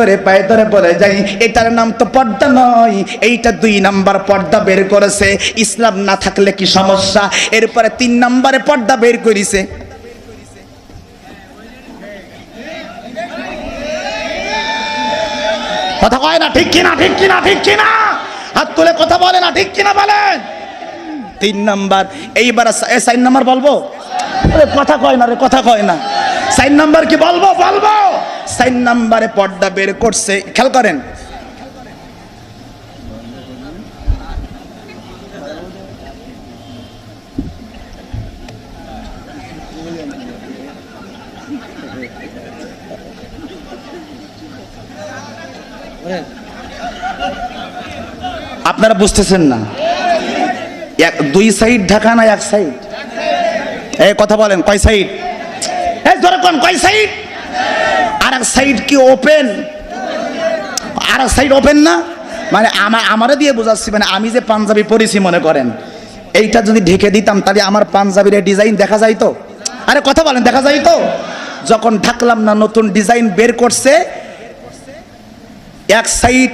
ধরে বলে যাই, এটার নাম তো পর্দা নয়, এইটা 2 নাম্বার পর্দা বের করেছে। ইসলাম না থাকলে কি সমস্যা? এরপরে 3 নাম্বারে পর্দা বের করেছে। কথা কয় না, ঠিক কিনা, ঠিক কিনা, ঠিক কিনা? হাত তুলে কথা বলে না, ঠিক কিনা বলেন? 3 নাম্বার। এইবার 4 নাম্বার বলবো? কথা কয় না রে, কথা কয় না। 4 নাম্বার কি বলবো? বলবো। 4 নাম্বারে পর্দা বের করছে, খেয়াল করেন। আপনারা বুঝতেছেন না? 2 সাইড ঢাকা না 1 সাইড? এই কথা বলেন, কয় সাইড? এই ধরে কোন কয় সাইড? আর এক সাইড কি ওপেন? আর এক সাইড ওপেন না? মানে আমারে দিয়ে বোঝাচ্ছি, মানে আমি যে পাঞ্জাবি পরেছি মনে করেন, এইটা যদি ঢেকে দিতাম তাহলে আমার পাঞ্জাবির ডিজাইন দেখা যায় তো? আরে কথা বলেন, দেখা যায় তো? যখন ঢাকলাম না, নতুন ডিজাইন বের করছে, 1 সাইড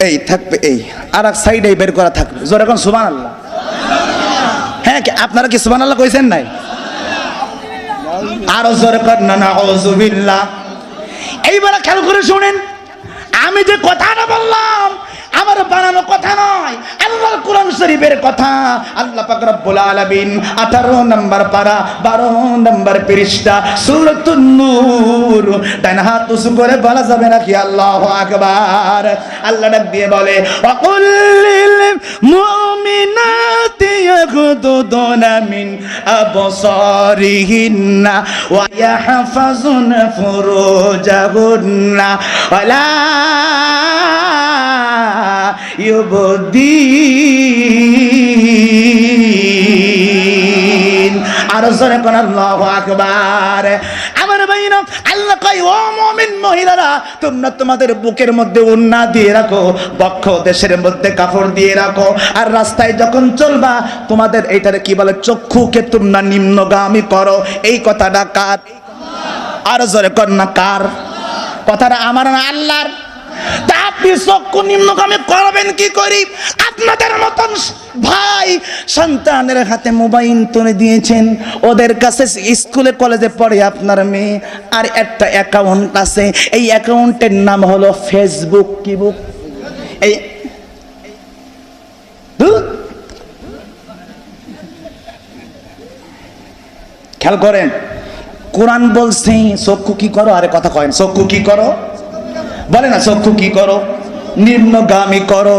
এই থাকবে, এই আর এক সাইড এই বের করা থাকবে। জোরে কোন সুবহানাল্লাহ। হ্যাঁ, আপনারা কি সুবহানাল্লাহ কইছেন নাই? আরো জোরে কর না, নাউযুবিল্লাহ। এইবার খেয়াল করে শুনেন, আমি যে কথাটা বললাম আমার বানানো কথা নয়, আল্লাহর কোরআন শরীফের কথা। আল্লাহ পাক রব্বুল আলামিন 18 নম্বর পারা 12 নম্বর পৃষ্ঠা সূরাতুন নূর, ডান হাত উঁচু করে বলা যাবে নাকি আল্লাহু আকবার? আল্লাহ ডাক দিয়ে বলে, ওয়াকুল লিল মুমিনাতি ইয়াগুদুনা মিন আবসারিহিন্না ওয়া ইয়াহফাজুনা ফুরুজাহুন্না ওয়ালা ইউবদিন। আর জোরে কোন আল্লাহু আকবার। আমার ভাইরা, আল্লাহ কয় ও মুমিন মহিলারা, তোমরা তোমাদের বুকের মধ্যে ওড়না দিয়ে রাখো, বক্ষ দেশের মধ্যে কাপড় দিয়ে রাখো, আর রাস্তায় যখন চলবা তোমাদের এইটারে কি বলে, চক্ষুকে তোমরা নিম্নগামী করো। এই কথাটা কার? আর জোরে কর না কার? কথাটা আমার না আল্লাহর? তা আপনি চক্ষু নিম্নগামী করবেন কি করি? আপনাদের মতন ভাই সন্তানের হাতে মোবাইল তুলে দিয়েছেন, ওদের কাছে স্কুলে কলেজে পড়ে আপনার মেয়ে, আর একটা অ্যাকাউন্ট আছে, এই অ্যাকাউন্টের নাম হলো ফেসবুক। কি বুক? এই খেয়াল করেন, কোরআন বলছে চক্ষু কি করো? আরে কথা কয়েন, চক্ষু কি করো বলে না, চক্ষু কি করো? নিম্নগামী করো,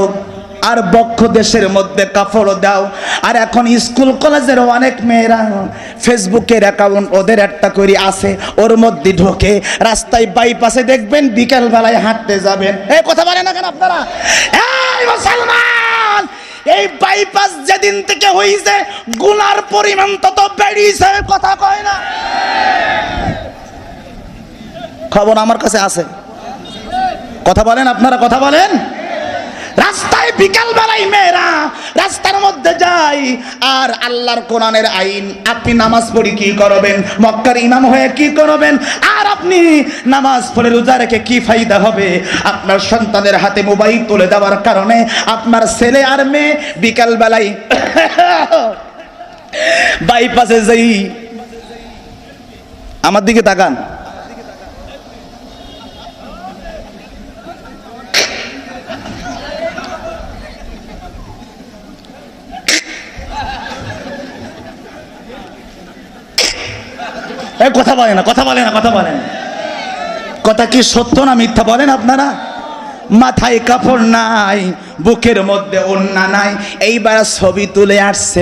আর বক্ষ দেশের মধ্যে কাপড় দাও। আর এখন স্কুল কলেজের অনেক মেয়েরা ফেসবুকের অ্যাকাউন্ট ওদের একটা করে আছে, ওর মধ্যে ঢোকে, রাস্তায় বাইপাসে দেখবেন বিকেল বেলায় হাঁটতে যাবেন, এই কথা বলে না কেন আপনারা? এই মুসলমান, এই বাইপাস যেদিন থেকে হইছে গুনার পরিমাণ তত বেড়েছে, কথা কয় না? খবর আমার কাছে আছে, কথা বলেন আপনারা, কথা বলেন। রাস্তায় বিকাল বেলায় মেয়েরা রাস্তার মধ্যে যায়, আর আল্লাহর কোরআনের আইন, আপনি নামাজ পড়ি কি করবেন? মক্কার ইমাম হয়ে কি করবেন? আর আপনি নামাজ পড়ে রোজা রেখে কি ফায়দা হবে? আপনার সন্তানের হাতে মোবাইল তুলে দেওয়ার কারণে আপনার ছেলে আর মেয়ে বিকাল বেলায় বাইপাসে যাই, আমার দিকে তাকান, কথা বলে না, কথা বলে না, কথা বলেন। কথা কি সত্য না মিথ্যা বলেন আপনারা? মাথায় কাপড় নাই, বুকের মধ্যে ওড়না নাই, এইবার ছবি তুলে আসছে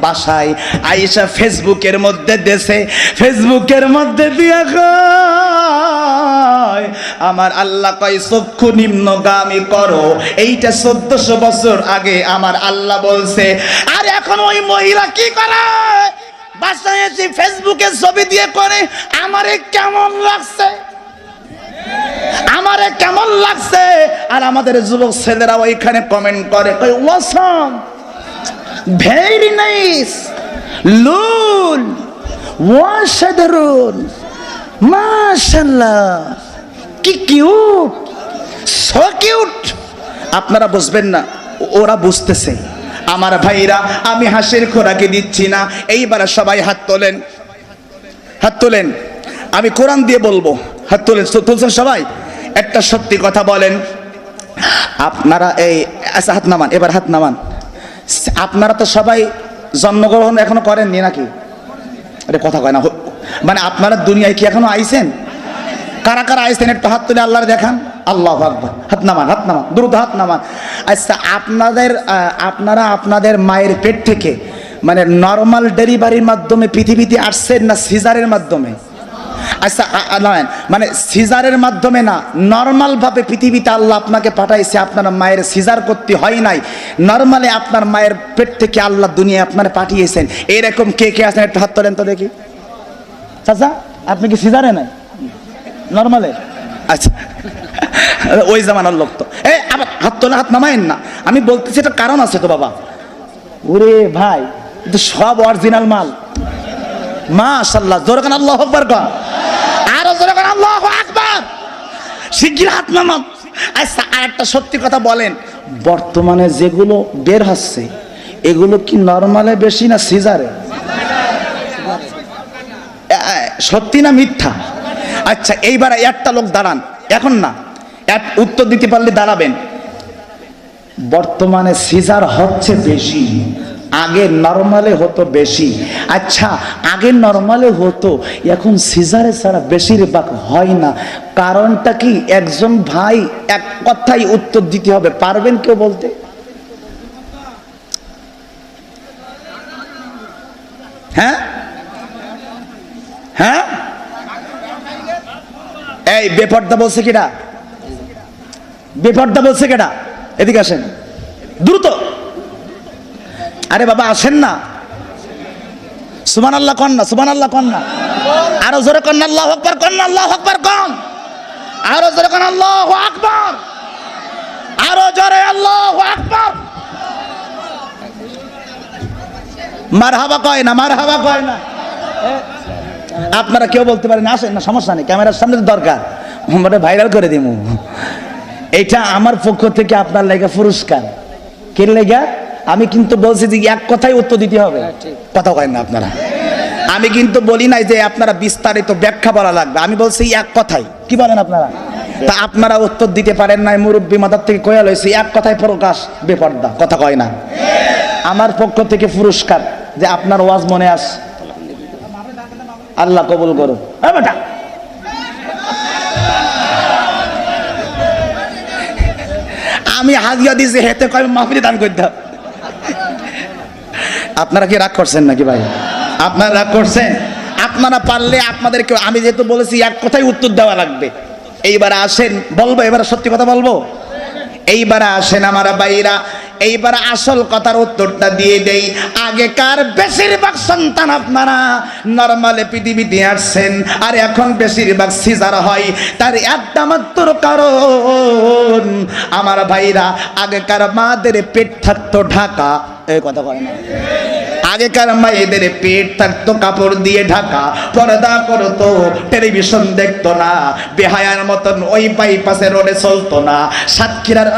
বাসায়, আইসা ফেসবুকের মধ্যে দেশে, ফেসবুকের মধ্যে দিয়া কয় আমার আল্লাহ কয় চক্ষু নিম্নগামী করো। এইটা 1400 বছর আগে আমার আল্লাহ বলছে। আর এখন ওই মহিলা কি করে? বাসায় এসে ফেসবুকে ছবি দিয়ে করে আমারে কেমন লাগছে, আমারে কেমন লাগছে। আর আমাদের যুবক ছেলেরা ওইখানে কমেন্ট করে, কই ওয়াসাম, ভেরি নাইস, লুল, ওয়াসাদারুন, মাশাআল্লাহ, কি কিউট, সো কিউট। আপনারা বুঝবেন না, ওরা বুঝতেছে। আমার ভাইরা, আমি হাসির খোরাকি দিচ্ছি না। এইবার সবাই হাত তোলেন, হাত তোলেন, আমি কোরআন দিয়ে বলবো, হাত তোলেন, তুলছেন সবাই? একটা সত্যি কথা বলেন, আপনারা এই আচ্ছা হাত নামান, এবার হাত নামান। আপনারা তো সবাই জন্মগ্রহণ এখনো করেননি নাকি? আরে কথা কয় না, মানে আপনারা দুনিয়ায় কি এখনো আইছেন? কারা কারা আইছেন একটু হাত তুলে আল্লাহর দেখান। আল্লাহু আকবার, হাত নামান, হাত নামান, দ্রুত হাত নামান। আচ্ছা, আপনারা আপনাদের মায়ের পেট থেকে মানে নর্মাল ডেলিভারির মাধ্যমে পৃথিবীতে আসছেন না সিজারের মাধ্যমে? আচ্ছা মানে সিজারের মাধ্যমে না, নর্মাল ভাবে পৃথিবীতে আল্লাহ আপনাকে পাঠাইছে, আপনার মায়ের সিজার করতে হয় নাই, নর্মালি আপনার মায়ের পেট থেকে আল্লাহ দুনিয়ায় আপনারা পাঠিয়েছেন। এরকম কে কে আছেন একটু হাত তোলেন তো দেখি। চাচা, আপনি কি সিজারে নাই, নর্মালে? আচ্ছা, ওই জামানার লোক তো। আবার হাত তোলে, হাত নামায়েন না, আমি বলতেছি এটা কারণ আছে তো বাবা। ওরে ভাই, এটা সব অরিজিনাল মাল, মাশাআল্লাহ। জোরে কান আল্লাহু আকবার কর, আরো জোরে কান আল্লাহু আকবার। শিগগির হাত নামান। আচ্ছা, আর একটা সত্যি কথা বলেন, বর্তমানে যেগুলো বের হচ্ছে এগুলো কি নরমালে বেশি না সিজারে? সত্যি না মিথ্যা? আচ্ছা, এইবার একটা লোক দাঁড়ান, এখন না, এক উত্তর দিতে পারলে দাঁড়াবেন। বর্তমানে সিজার হচ্ছে বেশি, আগে নরমালে হতো বেশি। আচ্ছা, আগে নরমালে হতো, এখন সিজারে ছাড়া বেশিরভাগ হয় না। কারণটা কি? একজন ভাই এক কথাই উত্তর দিতে হবে, পারবেন কেউ বলতে? হ্যাঁ হ্যাঁ, এই বেপর্দা বলছে কিনা? বেপর্দা বলছে কেটা? এদিকে আসেন দ্রুত। আরে বাবা আসেন না, সুবহানাল্লাহ কন না, সুবহানাল্লাহ কন না, আরো জোরে কন না, আল্লাহু আকবার কন না, আল্লাহু আকবার কন, আরো জোরে কন আল্লাহু আকবার, আরো জোরে আল্লাহু আকবার। মারহাবা কয় না, মারহাবা কয় না। আপনারা কেউ বলতে পারেন আসেন না, সমস্যা নেই, ক্যামেরার সামনে দরকার আমরা ভাইরাল করে দিব। এটা আমার পক্ষ থেকে আপনার লেগা পুরস্কার। কে লেগা? আমি কিন্তু বলছি যে এক কথাই উত্তর দিতে হবে, কথা কয় না আপনারা। আমি কিন্তু বলি নাই যে আপনারা বিস্তারিত ব্যাখ্যা বলা লাগবে, আমি বলছি এক কথাই। কি বলেন আপনারা? তা আপনারা উত্তর দিতে পারেন নাই, মুরব্বী মাথার থেকে কয়া লইছি এক কথায় প্রকাশ বেপর্দা, কথা কয় না। আমার পক্ষ থেকে পুরস্কার যে আপনার ওয়াজ মনে আস, আল্লাহ কবুল করো। বেটা আমি হাজিয়া দিয়েছি, হেতে কয় মাহফিলে দান করতে। আপনারা কি রাগ করছেন নাকি ভাই? আপনারা রাগ করছেন? আপনারা পারলে আপনাদেরকে আমি যেহেতু বলেছি এক কথাই উত্তর দেওয়া লাগবে। এইবার আসেন, বলবো এবার সত্যি কথা বলবো। এইবার আসেন আমার ভাইরা, এইবার আসল কথার উত্তরটা দিয়ে দেই। আগেকার বেশিরভাগ সন্তান আপনারা নরমালে পৃথিবীতে আসছেন, আর এখন বেশিরভাগ সিজার হয়। তার একটা মাত্র কারণ আমার ভাইরা, আগেকার মাদের পেট থাকতো ঢাকা, এই কথা কয় না। আগেকার মায়েদের পেট থাকতো কাপড় দিয়ে ঢাকা, পর্দা করতো, টেলিভিশন দেখতো না, বেহায়ার মতন ওই বাইপাসে রোডে চলতো না। সাতক্ষীরার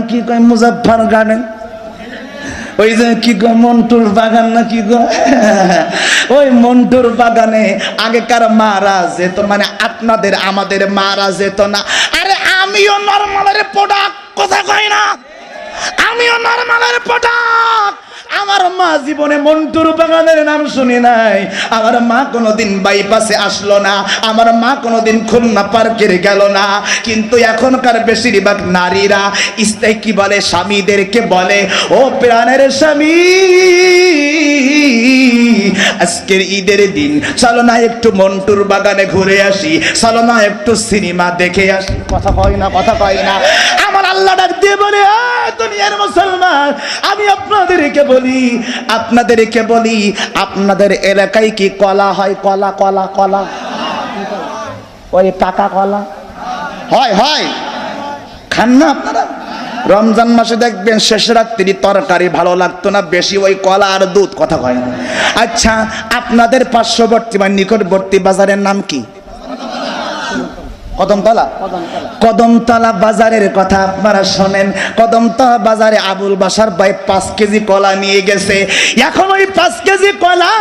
কি কয় মুজাফফর গার্ডেন, ওই যে কি গো মন্টুর বাগান না কি গো, ওই মন্টুর বাগানে আগেকার মারা যেত, মানে আপনাদের আমাদের মারা যেত না। আরে আমিও নরমালের প্রোডাক্ট, কথা কয় না, আমিও নরমালের প্রোডাক্ট। আমার মা জীবনে মন্টুর বাগানের নাম শুনি নাই, আমার মা কোনোদিন বাইপাসে আসলো না, আমার মা কোনোদিন খুলনা পার্কের গেল না। কিন্তু এখনকার বেশিরভাগ নারীরা ইস্তাই কি বলে, স্বামীদেরকে বলে, ও প্রাণের স্বামী আজকের ঈদের দিন চলো না একটু মন্টুর বাগানে ঘুরে আসি, চলো না একটু সিনেমা দেখে আসি, কথা কয় না, কথা কয় না। আমার আল্লাহ ডাক দিয়ে বলে, দুনিয়ার মুসলমান আমি আপনাদেরকে বলি, আপনাদেরকে বলি, আপনাদের এলাকায় কি কলা হয়? কলা, কলা, কলা, ওই পাকা কলা হয়, হয়, খান না আপনারা? রমজান মাসে দেখবেন শেষ রাত্রি তরকারি ভালো লাগতো না, বেশি ওই কলা আর দুধ, কথা কয় না। আচ্ছা, আপনাদের পার্শ্ববর্তী বা নিকটবর্তী বাজারের নাম কি? কদমতলা। কদমতলা বাজারের কথা আপনারা শোনেন। কদমতলা বাজারে আবুল বাসার ভাই 5 কেজি কলা নিয়ে গেছে। এখন ওই 5 কেজি কলা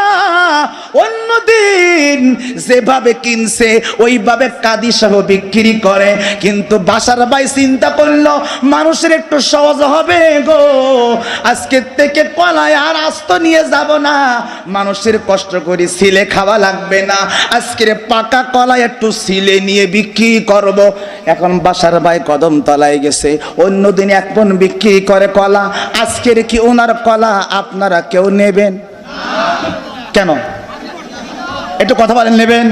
অন্যদিন যেভাবে কিনছে ওইভাবে কাদি সহ বিক্রি করে, কিন্তু বাসার ভাই চিন্তা করলো মানুষের একটু সহজ হবে গো, আজকে থেকে কলায় আর আস্ত নিয়ে যাব না, মানুষের কষ্ট করে সিলে খাওয়া লাগবে না, আজকের পাকা কলায় একটু সিলে নিয়ে বিক্রি করব। এখন বাসার ভাই কদমতলায় গেছে, অন্যদিন 1 পণ বিক্রি করে কলা, আজকের কি ওনার কলা আপনারা কেউ নেবেন? কেন? একটু কথা বলেন, নেবেন?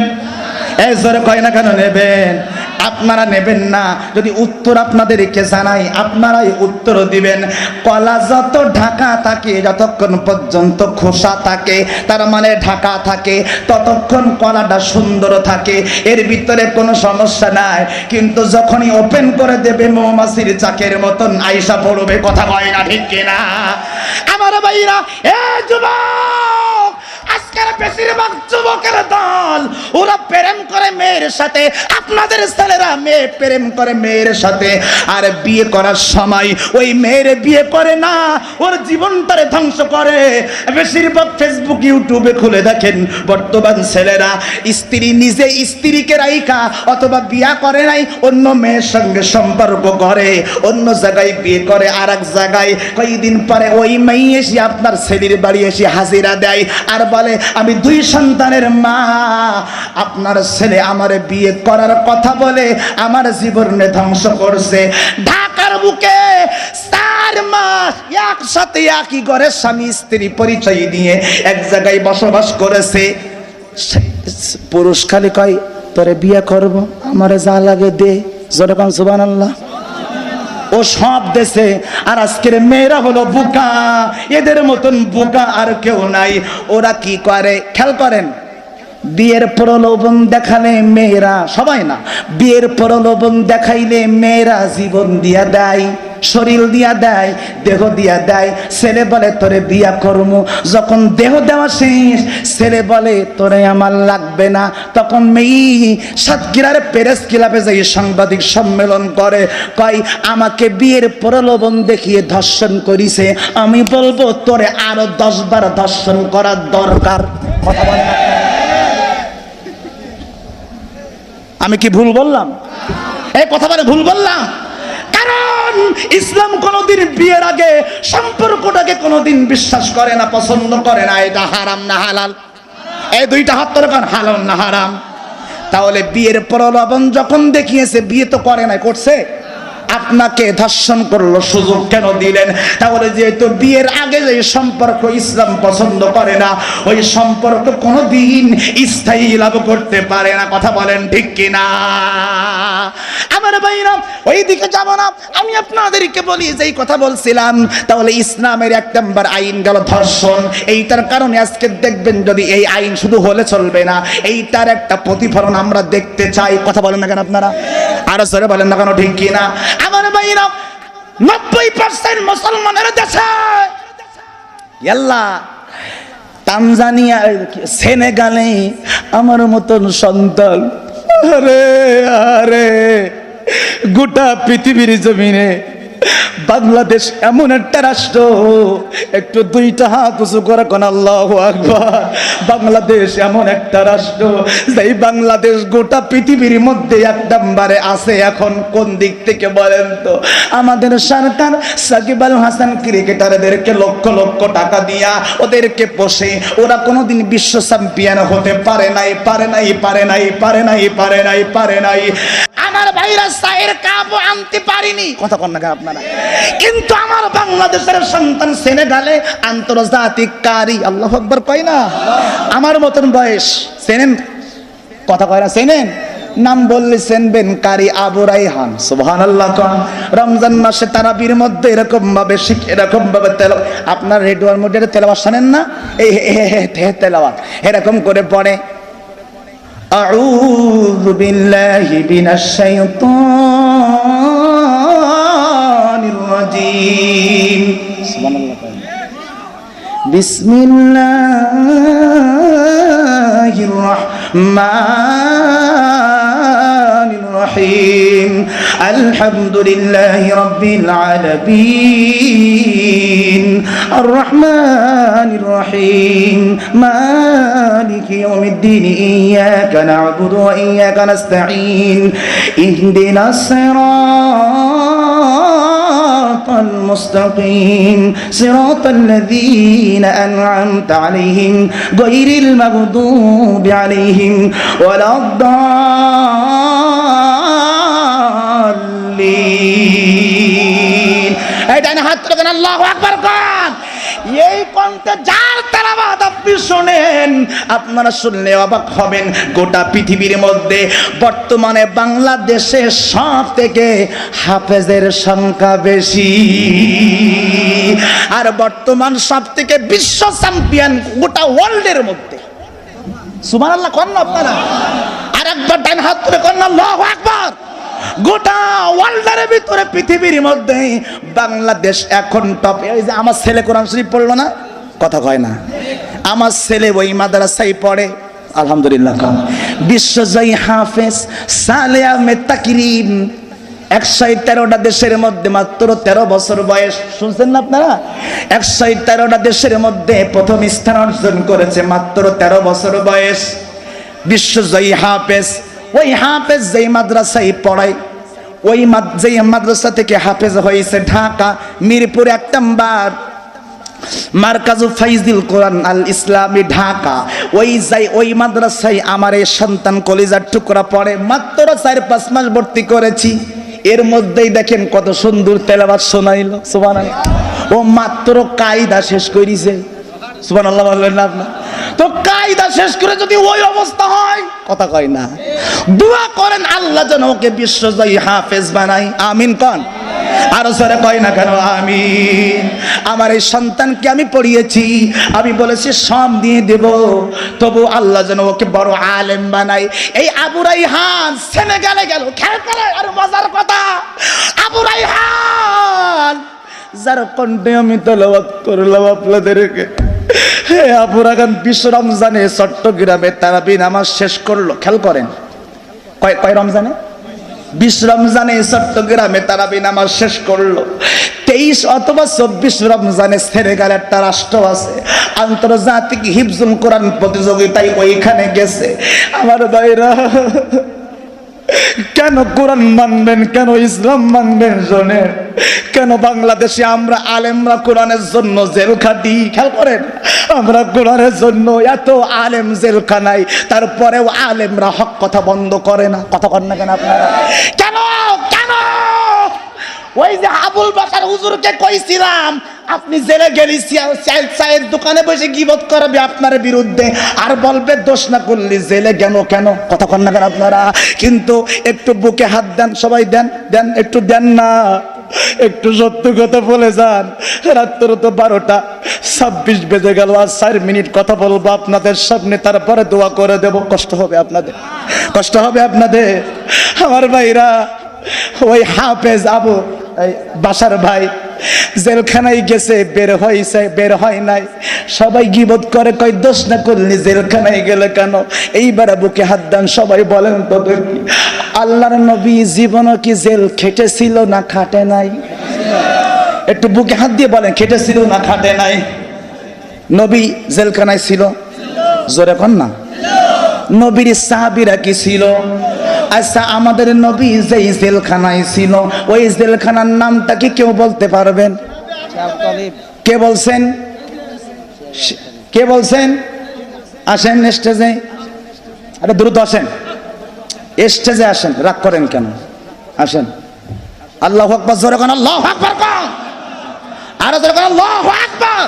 এই জোরে কয় না কেন নেবেন? আপনারা নেবেন না। যদি উত্তর আপনাদেরকে জানাই, আপনারাই উত্তর দিবেন। কলা যত ঢাকা থাকে, যতক্ষণ পর্যন্ত খোসা থাকে, তার মানে ঢাকা থাকে, ততক্ষণ কলাটা সুন্দর থাকে, এর ভিতরে কোনো সমস্যা নাই। কিন্তু যখনই ওপেন করে দেবে মৌমাছির চাকের মতন আইসা পড়বে, কথা কয় না ঠিক কিনা? আমার ভাইরা, এ যুবক, আজকের বেশিরভাগ যুবকের দল ওরা প্রেম করে মেয়ের সাথে, আপনাদের ছেলেরা মেয়ে প্রেম করে মেয়ের সাথে, আর বিয়ে করার সময় ওই মেয়ের বিয়ে করে না, ওর জীবনটারে ধ্বংস করে। বেশিরভাগ ফেসবুক ইউটিউবে খুলে দেখেন বর্তমান ছেলেরা স্ত্রী নিজে স্ত্রীকে রাইখা অথবা বিয়া করে নাই, অন্য মেয়ের সঙ্গে সম্পর্ক করে, অন্য জায়গায় বিয়ে করে, আর এক জায়গায় কয়েকদিন পরে ওই মেয়ে এসে আপনার ছেলের বাড়ি এসে হাজিরা দেয় আর বলে আমি 2 সন্তানের মা, আপনার ছেলে আমারে বিয়ে করার কথা বলে আমার জীবনে ধ্বংস করছে। ঢাকার বুকে 4 মাস একসাথে একই ঘরে স্বামী স্ত্রী পরিচয় দিয়ে এক জায়গায় বসবাস করেছে। পুরুষ খালি কয় তোরে বিয়ে করব, আমারে যা লাগে দে, যেরকম সুবহানাল্লাহ। ও সব দেশে। আর আজকের মেয়েরা হলো বোকা, এদের মতন বোকা আর কেউ নাই। ওরা কি করে খেয়াল করেন, বিয়ের প্রলোভন দেখালে মেয়েরা, সবাই না, বিয়ের প্রলোভন দেখাইলে মেয়েরা জীবন দিয়া দেয়, শরীর দিয়া দেয়, দেহ দিয়া দেয়। ছেলে বলে তোরে বিয়া করমু, যখন দেহ দেওয়া শেষ ছেলে বলে তোরে আমার লাগবে না, তখন মেয়ে সাতক্ষীরার প্রেস ক্লাবে যাই সাংবাদিক সম্মেলন করে, কয় আমাকে বিয়ের প্রলোভন দেখিয়ে ধর্ষণ করিছে, আমি বলবো তোরে আরো 10 বার ধর্ষণ করার দরকার। কথা বলে না? আমি কি ভুল বললাম? এই কথা বলে ভুল বললাম? কারণ ইসলাম কোনোদিন বিয়ের আগে সম্পর্কটাকে কোনোদিন বিশ্বাস করে না, পছন্দ করে না। এটা হারাম না হালাল? এই দুইটা হাত তোলে কারণ হালাল না হারাম? তাহলে বিয়ের প্রলোভন যখন দেখিয়েছে, বিয়ে তো করে নাই, করছে? আপনাকে ধর্ষণ করলো, সুযোগ কেন দিলেন? তাহলে যেহেতু বিয়ের আগে যে সম্পর্ক ইসলাম পছন্দ করে না, ওই সম্পর্ক কোনোদিন স্থায়ী লাভ করতে পারে না। কথা বলেন ঠিক কিনা? আমার ভাইরা ওই দিকে যাব না, আমি আপনাদেরকে বলি যেই কথা বলছিলাম। তাহলে ইসলামের 1 নম্বর আইন গেল ধর্ষণ। এইটার কারণে আজকে দেখবেন, যদি এই আইন শুধু হলে চলবে না, এইটার একটা প্রতিফলন আমরা দেখতে চাই। কথা বলেন না কেন আপনারা? আরো জোরে বলেন না কেন? ঠিক কিনা? আমার ভাইরা 90% মুসলমানের দেশে, আল্লাহ, তানজানিয়া, সেনেগালে আমার মতন সন্তান, আরে আরে গোটা পৃথিবীর জমিনে বাংলাদেশ এমন একটা রাষ্ট্র, একটু 2টা হাত উঁচু করে কোন আল্লাহু আকবার। বাংলাদেশ এমন একটা রাষ্ট্র, যেই বাংলাদেশ গোটা পৃথিবীর মধ্যে 1 নম্বরে আছে। এখন কোন দিক থেকে বলেন তো? আমাদের সরকার সাকিব আল হাসান ক্রিকেটারদেরকে লক্ষ লক্ষ টাকা দিয়া ওদেরকে পোষে, ওরা কোনোদিন বিশ্ব চ্যাম্পিয়ন হতে পারে নাই, পারে নাই, পারে নাই, পারে নাই, পারে নাই, পারে নাই। আমার ভাইরা সায়ের কাপও আনতে পারিনি। কথা কন না আপনারা? কিন্তু আমার বাংলাদেশের সন্তান সেনেগালে আন্তর্জাতিক কারি, আল্লাহু আকবার কয় না? আমার মতন বয়স, চেনেন? কথা কয় না? চেনেন? নাম বললে চেনবেন, কারি আবু রাইহান। সুবহানাল্লাহ। রমজান মাসে তারাবির মধ্যে এরকম ভাবে আপনার রেডিওর মধ্যে তেলাওয়াত শোনেন না? এই তেলাওয়াত এরকম করে পড়ে, আউযু বিল্লাহি মিনাশ শাইতানির রাজীম। সুবহানাল্লাহ। বিসমিল্লাহির রাহমানির রহিম। আলহামদুলিল্লাহি রাব্বিল আলামিন। আর রহমানির রহিম। মালিকি ইয়াউমিদ্দিন। ইয়াকা না'বুদু ওয়া ইয়াকা নাস্তাঈন। ইহদিনাস সিরাতাল মুস্তাকিম। সিরাতাল লাযীনা আন'আমতা আলাইহিম গায়রিল মাগদুবি আলাইহিম ওয়ালাদ-দাল্লিন। এই ডান হাত তুলে আল্লাহু আকবার কোন। এই কণ্ঠে যার তেলাওয়াত আপনি শুনেন, আপনারা শুনলে অবাক হবেন। গোটা পৃথিবীর মধ্যে বর্তমানে বাংলাদেশে সব থেকে হাফেজের সংখ্যা বেশি, আর বর্তমান সব থেকে বিশ্ব চ্যাম্পিয়ন গোটা ওয়ার্ল্ডের মধ্যে। সুবহানাল্লাহ কোন আপনারা? আর একবার ডান হাত তুলে কোন আল্লাহু আকবার। গোটা ওয়ার্ল্ডের ভিতরে পৃথিবীর মধ্যে বাংলাদেশ এখন টপে। ওই যে আমার ছেলে কোরআন শরীফ পড়লো না? কথা কয় না? আমার ছেলে ওই মাদ্রাসায় পড়ে, আলহামদুলিল্লাহ। বিশ্বজয়ী হাফেজ সালেহ আহমেদ তাকরিম 113টা দেশের মধ্যে মাত্র 13 বছর বয়স। শুনছেন না আপনারা? 113টা দেশের মধ্যে প্রথম স্থান অর্জন করেছে, মাত্র 13 বছর বয়স। বিশ্বজয়ী হাফেজ। ওই হাফেজ যেই মাদ্রাসায় পড়ায়, ওই যেই মাদ্রাসা থেকে হাফেজ হয়েছে ঢাকা মিরপুর 1 নম্বর মারকাজু ফাইজুল কোরআন আল ইসলামী ঢাকা। ওই মাদ্রাসায় আমার এই সন্তান কলিজার টুকরা পড়ে। মাত্র 4-5 মাস ভর্তি করেছি, এর মধ্যেই দেখেন কত সুন্দর তেলাওয়াত শোনাইলো। সুবহানাল্লাহ। ও মাত্র কায়দা শেষ করেছে। সুবহানাল্লাহ বললেন না আপনি? তো কায়দা শেষ করে যদি ওই অবস্থা হয়, কথা কয় না? দোয়া করেন আল্লাহ যেন ওকে বিশ্বজয়ী হাফেজ বানাই। আমিন কোন। আর জোরে কয় না কেন আমিন। আমার এই সন্তানকে আমি পড়িয়েছি, আমি বলেছি সব দিয়ে দেব, তবু আল্লাহ যেন ওকে বড় আলেম বানাই। এই আবু রাইহান সেনেগালে গেল, খেয়াল করে আর মজার কথা, আবু রাইহান যার কণ্ঠে আমি তেলাওয়াত করলাম আপনাদেরকে, হে আবু রাইহান বিশ্ব রমজানে চট্টগ্রামে তারাবি নামাজ শেষ করলো। খেয়াল করেন, কয় রমজানে? 20 রমজানে চট্টগ্রামে তারাবি নামাজ শেষ করলো। 23 অথবা 24 রমজানে সেনেগাল একটা রাষ্ট্র আছে, আন্তর্জাতিক হিফজুল কোরআন প্রতিযোগিতায় ওইখানে গেছে। আমার ভাইরা, কেন কোরআন মানবেন, কেন ইসলাম মানবেন শোনেন, কেন বাংলাদেশে আমরা আলেমরা কোরআনের জন্য জেল খাটি। খেয়াল করেন, আমরা কোরআনের জন্য এত আলেম জেলখানায়, তারপরেও আলেমরা হক কথা বন্ধ করে না। কথা কর না কেন আপনারা? কেন কেন? ওই যে আবুল বাকার হুজুরকে কইছিলাম আপনি জেলে গেলি, চায়ের দোকানে বসে গীবত করবে আপনার বিরুদ্ধে, আর বলবে দোষ না করলি জেলে গেল কেন? কথা কন না কেন আপনারা? কিন্তু একটু বুকে হাত দেন, সবাই দেন দেন, একটু দেন না, একটু সত্য কথা বলে যান। রাত্র তো 12:26 বেজে গেল, আর 4 মিনিট কথা বলবো আপনাদের সামনে, তারপরে দোয়া করে দেব। কষ্ট হবে আপনাদের, কষ্ট হবে আপনাদের। আমার ভাইরা, ওই হাফেজ আবু বাসার ভাই জেলখানায় গেছে, বের হয় নাই। সবাই গীবত করে, কই দোষ না করলি জেলখানায় গেলে কেন? এইবার বুকে হাত দেন, সবাই বলেন তো দেখি, আল্লাহর নবী জীবনও কি জেল খেটেছিল না খাটে নাই? একটু বুকে হাত দিয়ে বলেন, খেটেছিল না খাটে নাই? নবী জেলখানায় ছিল, জোরে কন না। নবীর সাহাবীরা কি ছিল? আচ্ছা, আমাদের নবী যেই জেলখানায় ছিল, ওই জেলখানার নামটা কি কেউ বলতে পারবেন? কে বলছেন? কে বলছেন? আসেন স্টেজে, আরে দ্রুত আসেন, স্টেজে আসেন, রাগ করেন কেন? আসেন। আল্লাহু আকবার, জোরে কোন আল্লাহু আকবার কোন, আর জোরে কোন আল্লাহু আকবার।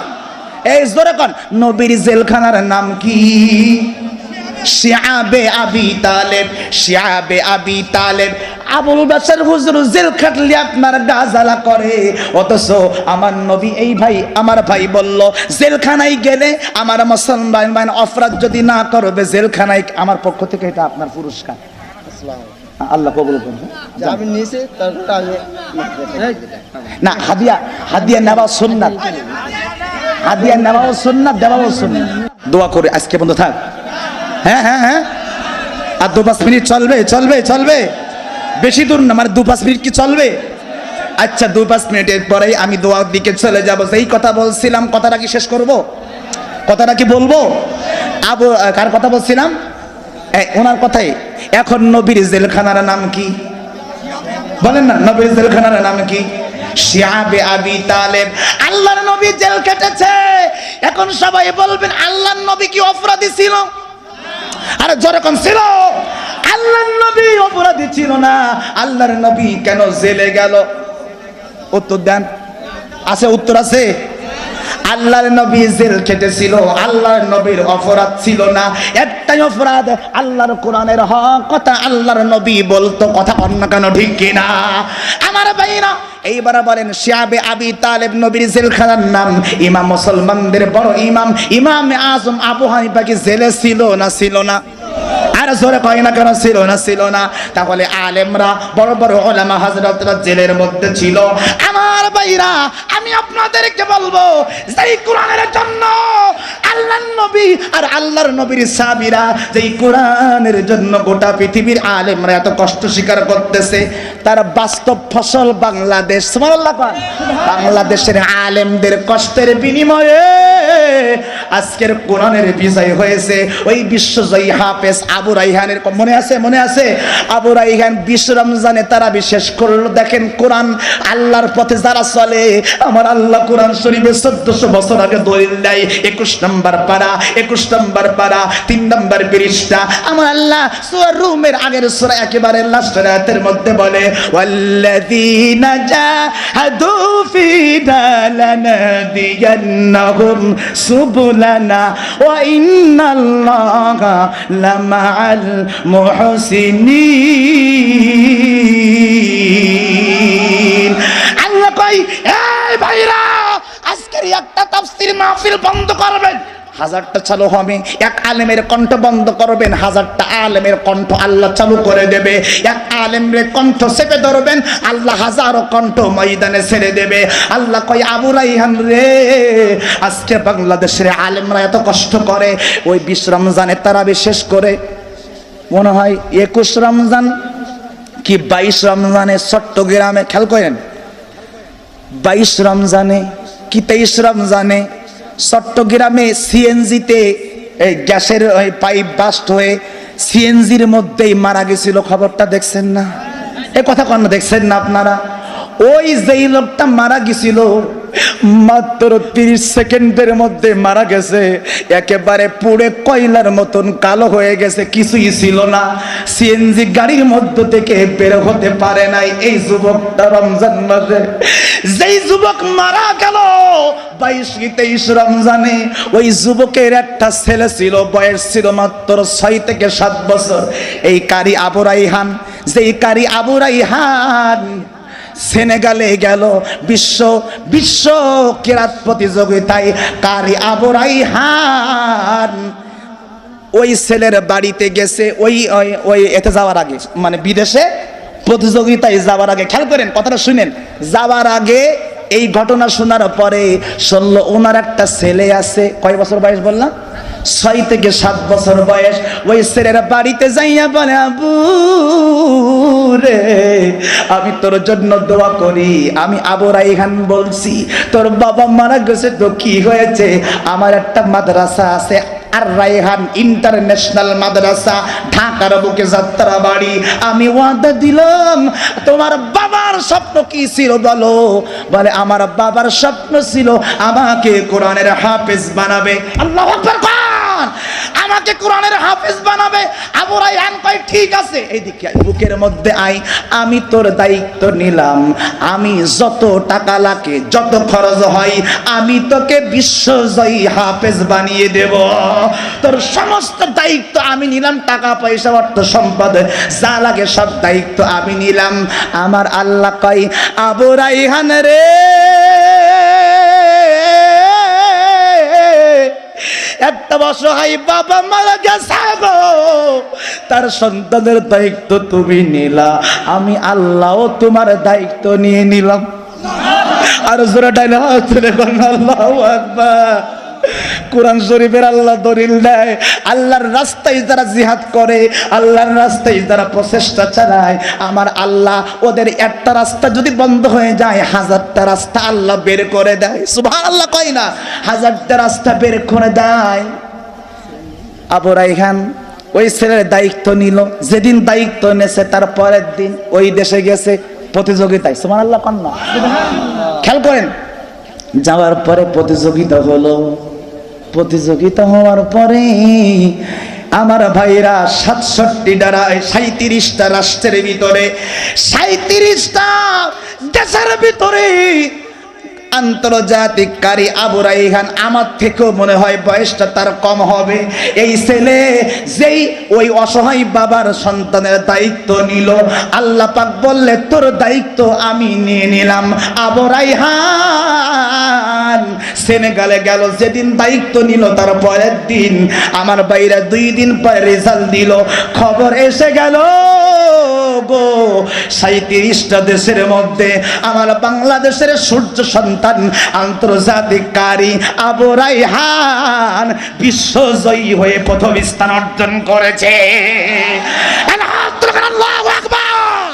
এই জোরে কোন, নবীর জেলখানার নাম কি? শিয়াবে আবি তালেব, শিয়াবে আবি তালেব। আবুল বাশার হুজুর জেল খাটলে আপনার গাজালা করে, অথচ আমার নবী, এই ভাই আমার ভাই বলল, জেলখানায় গেলে আমার মুসলমান অপরাধ যদি না করবে জেলখানায়, আমার পক্ষ থেকে এটা আপনার পুরস্কার। আল্লাহ কবুল করবে। আমি নিচে তারপরে না, হাদিয়া নেওয়া সুন্নাত, হাদিয়া নেওয়া সুন্নাত, দেওয়াও সুন্নাত। দোয়া করে আজকে বন্ধ থাক। হ্যাঁ হ্যাঁ হ্যাঁ, আর 2-5 মিনিট চলবে, চলবে চলবে, বেশি দূর না, মানে 2-5 মিনিট কি চলবে? আচ্ছা, 2-5 মিনিটের পরেই আমি দোয়ার দিকে চলে যাব। যেই কথা বলছিলাম, কথাটা কি শেষ করব? কথাটা কি বলবো? কার কথা বলছিলাম? ওনার কথাই। এখন নবীর জেলখানার নাম কি বলেন না? নবীর জেলখানার নাম কি? শিয়াবে আবি তালেব। আল্লাহর নবী জেল কেটেছে। এখন সবাই বলবেন, আল্লাহর নবী কি অপরাধী ছিল? আরে জোরে কোন ছিল? আল্লাহর নবী অপরাধী ছিল না। আল্লাহর নবী কেন জেলে গেল? উত্তর দেন। আছে? উত্তর আছে? আল্লাহর নবী জেল খেটেছিল, আল্লাহর নবীর অপরাধ ছিল না। একটাই অপরাধ, আল্লাহর কোরআনের হক কথা আল্লাহর নবী বলতো। কথা অন্য কেন? ঠিক কিনা আমার ভাইরা? এইবার বলেন, শিয়াবে আবি তালেব নবীর জেলখানার নাম। ইমাম মুসলমানদের বড় ইমাম, ইমামে আজম আবু হানিফা কি জেলে ছিল না ছিল না? আর জোরে কয় না কেন? ছিল না ছিল না? তাহলে আলেমরা, বড় বড় উলামা হযরতরা জেলের মধ্যে ছিল। আমার ভাইরা, আমি আপনাদেরকে বলবো, যেই কোরআনের জন্য আল্লাহর নবী আর আল্লাহর নবীর সাহাবীরা, যেই কোরআনের জন্য গোটা পৃথিবীর আলেমরা এত কষ্ট স্বীকার করতেছে, তার বাস্তব ফসল বাংলাদেশ। সুবহানাল্লাহ। বাংলাদেশের আলেমদের কষ্টের বিনিময়ে আজকের কোরআনের বিজয় হয়েছে। ওই বিশ্বজয়ী হাফেজ আবু রাইহানের, মনে আছে? মনে আছে? আবু রাইহান 20 রমজানে তারা বিশেষ করলো। দেখেন, কোরআন আল্লাহর পথে যারা চলে, আমার আল্লাহ কোরআন শরীফে 1400 বছর আগে দলিল দেয়। 21 নম্বর পারা, 21 নম্বর পারা, 3 নম্বর পৃষ্ঠা। আমার আল্লাহ সূরা রুমের আগের সূরা একেবারে লাস্টের আয়াতের মধ্যে বলে, ওয়াল্লাযীনা জাহাদু ফীনা লানাহদিয়ান্নাহুম সুবুলানা ওয়া ইন্নাল্লাহা লামাআল মুহসিনিন। নাই, এই ভাইরা আজকের একটা তাফসীর মাহফিল বন্ধ করবেন, হাজারটা চালু হবে। এক আলেমের কণ্ঠ বন্ধ করবেন, হাজারটা আলেমের কণ্ঠ আল্লাহ চালু করে দেবে। এক আলেমের কণ্ঠ চেপে ধরবেন, আল্লাহ হাজারো কণ্ঠ ময়দানে ছেড়ে দেবে। আল্লাহ কয় আবু রাইহান রে, আজকে বাংলাদেশের আলেমরা এত কষ্ট করে, ওই 20 রমজানে তারাবি শেষ করে, মনে হয় 21 রমজান কি 22 রমজানে চট্টগ্রামে, খেয়াল করেন 22 রমজানে কি 23 রমজানে চট্টগ্রামে সিএনজিতে এই গ্যাসের ওই পাইপ বাস্ট হয়ে সিএনজির মধ্যেই মারা গেছিল, খবরটা দেখছেন না? এ কথা কেন দেখছেন না আপনারা? ওই যেই লোকটা মারা গেছিল মাত্র 30 সেকেন্ডের মধ্যে মারা গেছে, একেবারে পুড়ে কয়লার মতন কালো হয়ে গেছে, কিছুই ছিল না, সিএনজি গাড়ির মধ্য থেকে বের হতে পারে নাই। এই যুবকটা রমজান মাসে যেই যুবক মারা গেল 22-23 রমজানে, ওই যুবকের একটা ছেলে ছিল, বয়স ছিল মাত্র 6 থেকে 7 বছর। এই কারি আবু রাইহান, যেই কারি আবু রাইহান সেনেগালে গেল বিশ্ব কেরাত প্রতিযোগিতায়, কারি আবু রাইহান ওই ছেলের বাড়িতে গেছে, ওই এতে যাওয়ার আগে, মানে বিদেশে প্রতিযোগিতায় যাওয়ার আগে, খেয়াল করেন কথাটা শুনেন, যাওয়ার আগে এই ঘটনা শোনার পরে শুনলো ওনার একটা ছেলে আছে, কয় বছর বয়স বললাম? 6 থেকে 7 বছর বয়স। ওই ছেলের বাড়িতে যাইয়া বলে, আবু রে আমি তোর জন্য দোয়া করি, আমি আবু রাইহান বলছি, তোর বাবা মারা গেছে তো কি হয়েছে, আমার একটা মাদ্রাসা আছে আর রাইহান ইন্টারন্যাশনাল মাদ্রাসা, ঢাকার বুকে যাত্রাবাড়ি, আমি ওয়াদা দিলাম। তোমার বাবার স্বপ্ন কি ছিল বলো? বলে আমার বাবার স্বপ্ন ছিল আমাকে কোরআনের হাফেজ বানাবে। আল্লাহু আকবার, আমাকে কোরআনের হাফেজ বানাবে। আবু রাইহান কয় ঠিক আছে, এইদিকে বুকের মধ্যে আই, আমি তোর দায়িত্ব নিলাম, আমি যত টাকা লাগে যত খরচ হয় আমি তোকে বিশ্বজয়ী হাফেজ বানিয়ে দেব, তোর সমস্ত দায়িত্ব আমি নিলাম, টাকা পয়সা অর্থ সম্পদ যা লাগে সব দায়িত্ব আমি নিলাম। আমার আল্লাহ কয় আবু রাইহান রে, একটা অসহায় বাবা মারা গেছে গো, তার সন্তানের দায়িত্ব তুমি নিলা, আমি আল্লাহও তোমার দায়িত্ব নিয়ে নিলাম। আর জোরে ডাইলা আল্লাহু আকবার। কোরআন শরীফের আল্লাহ দলিল দেয়, আল্লাহর রাস্তায় যারা জিহাদ করে, আল্লাহর রাস্তায় যারা প্রচেষ্টা চালায়, আমার আল্লাহ ওদের একটা রাস্তা যদি বন্ধ হয়ে যায় 1000টা রাস্তা আল্লাহ বের করে দেয়। সুবহানাল্লাহ কয় না, 1000টা রাস্তা বের করে দেয়। আবু রাইহান ওই ছেলের দায়িত্ব নিল, যেদিন দায়িত্ব নেছে তার পরের দিন ওই দেশে গেছে প্রতিযোগিতায়। সুবহানাল্লাহ কন না? খেয়াল করেন, যাওয়ার পরে প্রতিযোগিতা হলো, প্রতিযোগিতা হওয়ার পরে আমার ভাইরা 37টা রাষ্ট্রের ভিতরে 37টা দেশের ভিতরে আন্তর্জাতিক কারি আবু রাইহান, আমার থেকেও মনে হয় বয়সটা তার কম হবে, এই ছেলে যেই ওই অসহায় বাবার সন্তানের দায়িত্ব নিল, আল্লাহ পাক বললে তোর দায়িত্ব আমি নিয়ে নিলাম। আবু রাইহান সেনেগালে গেল, যেদিন দায়িত্ব নিল তার পরের দিন আমার বাইরা 2 দিন পরে রেজাল্ট দিল, খবর এসে গেল গো 37টা দেশের মধ্যে আমার বাংলাদেশের সূর্য সন্তান আন্তর্জাতিক কারি আবু রাইহান বিশ্বজয়ী হয়ে প্রথম স্থান অর্জন করেছে। আল্লাহু আকবার।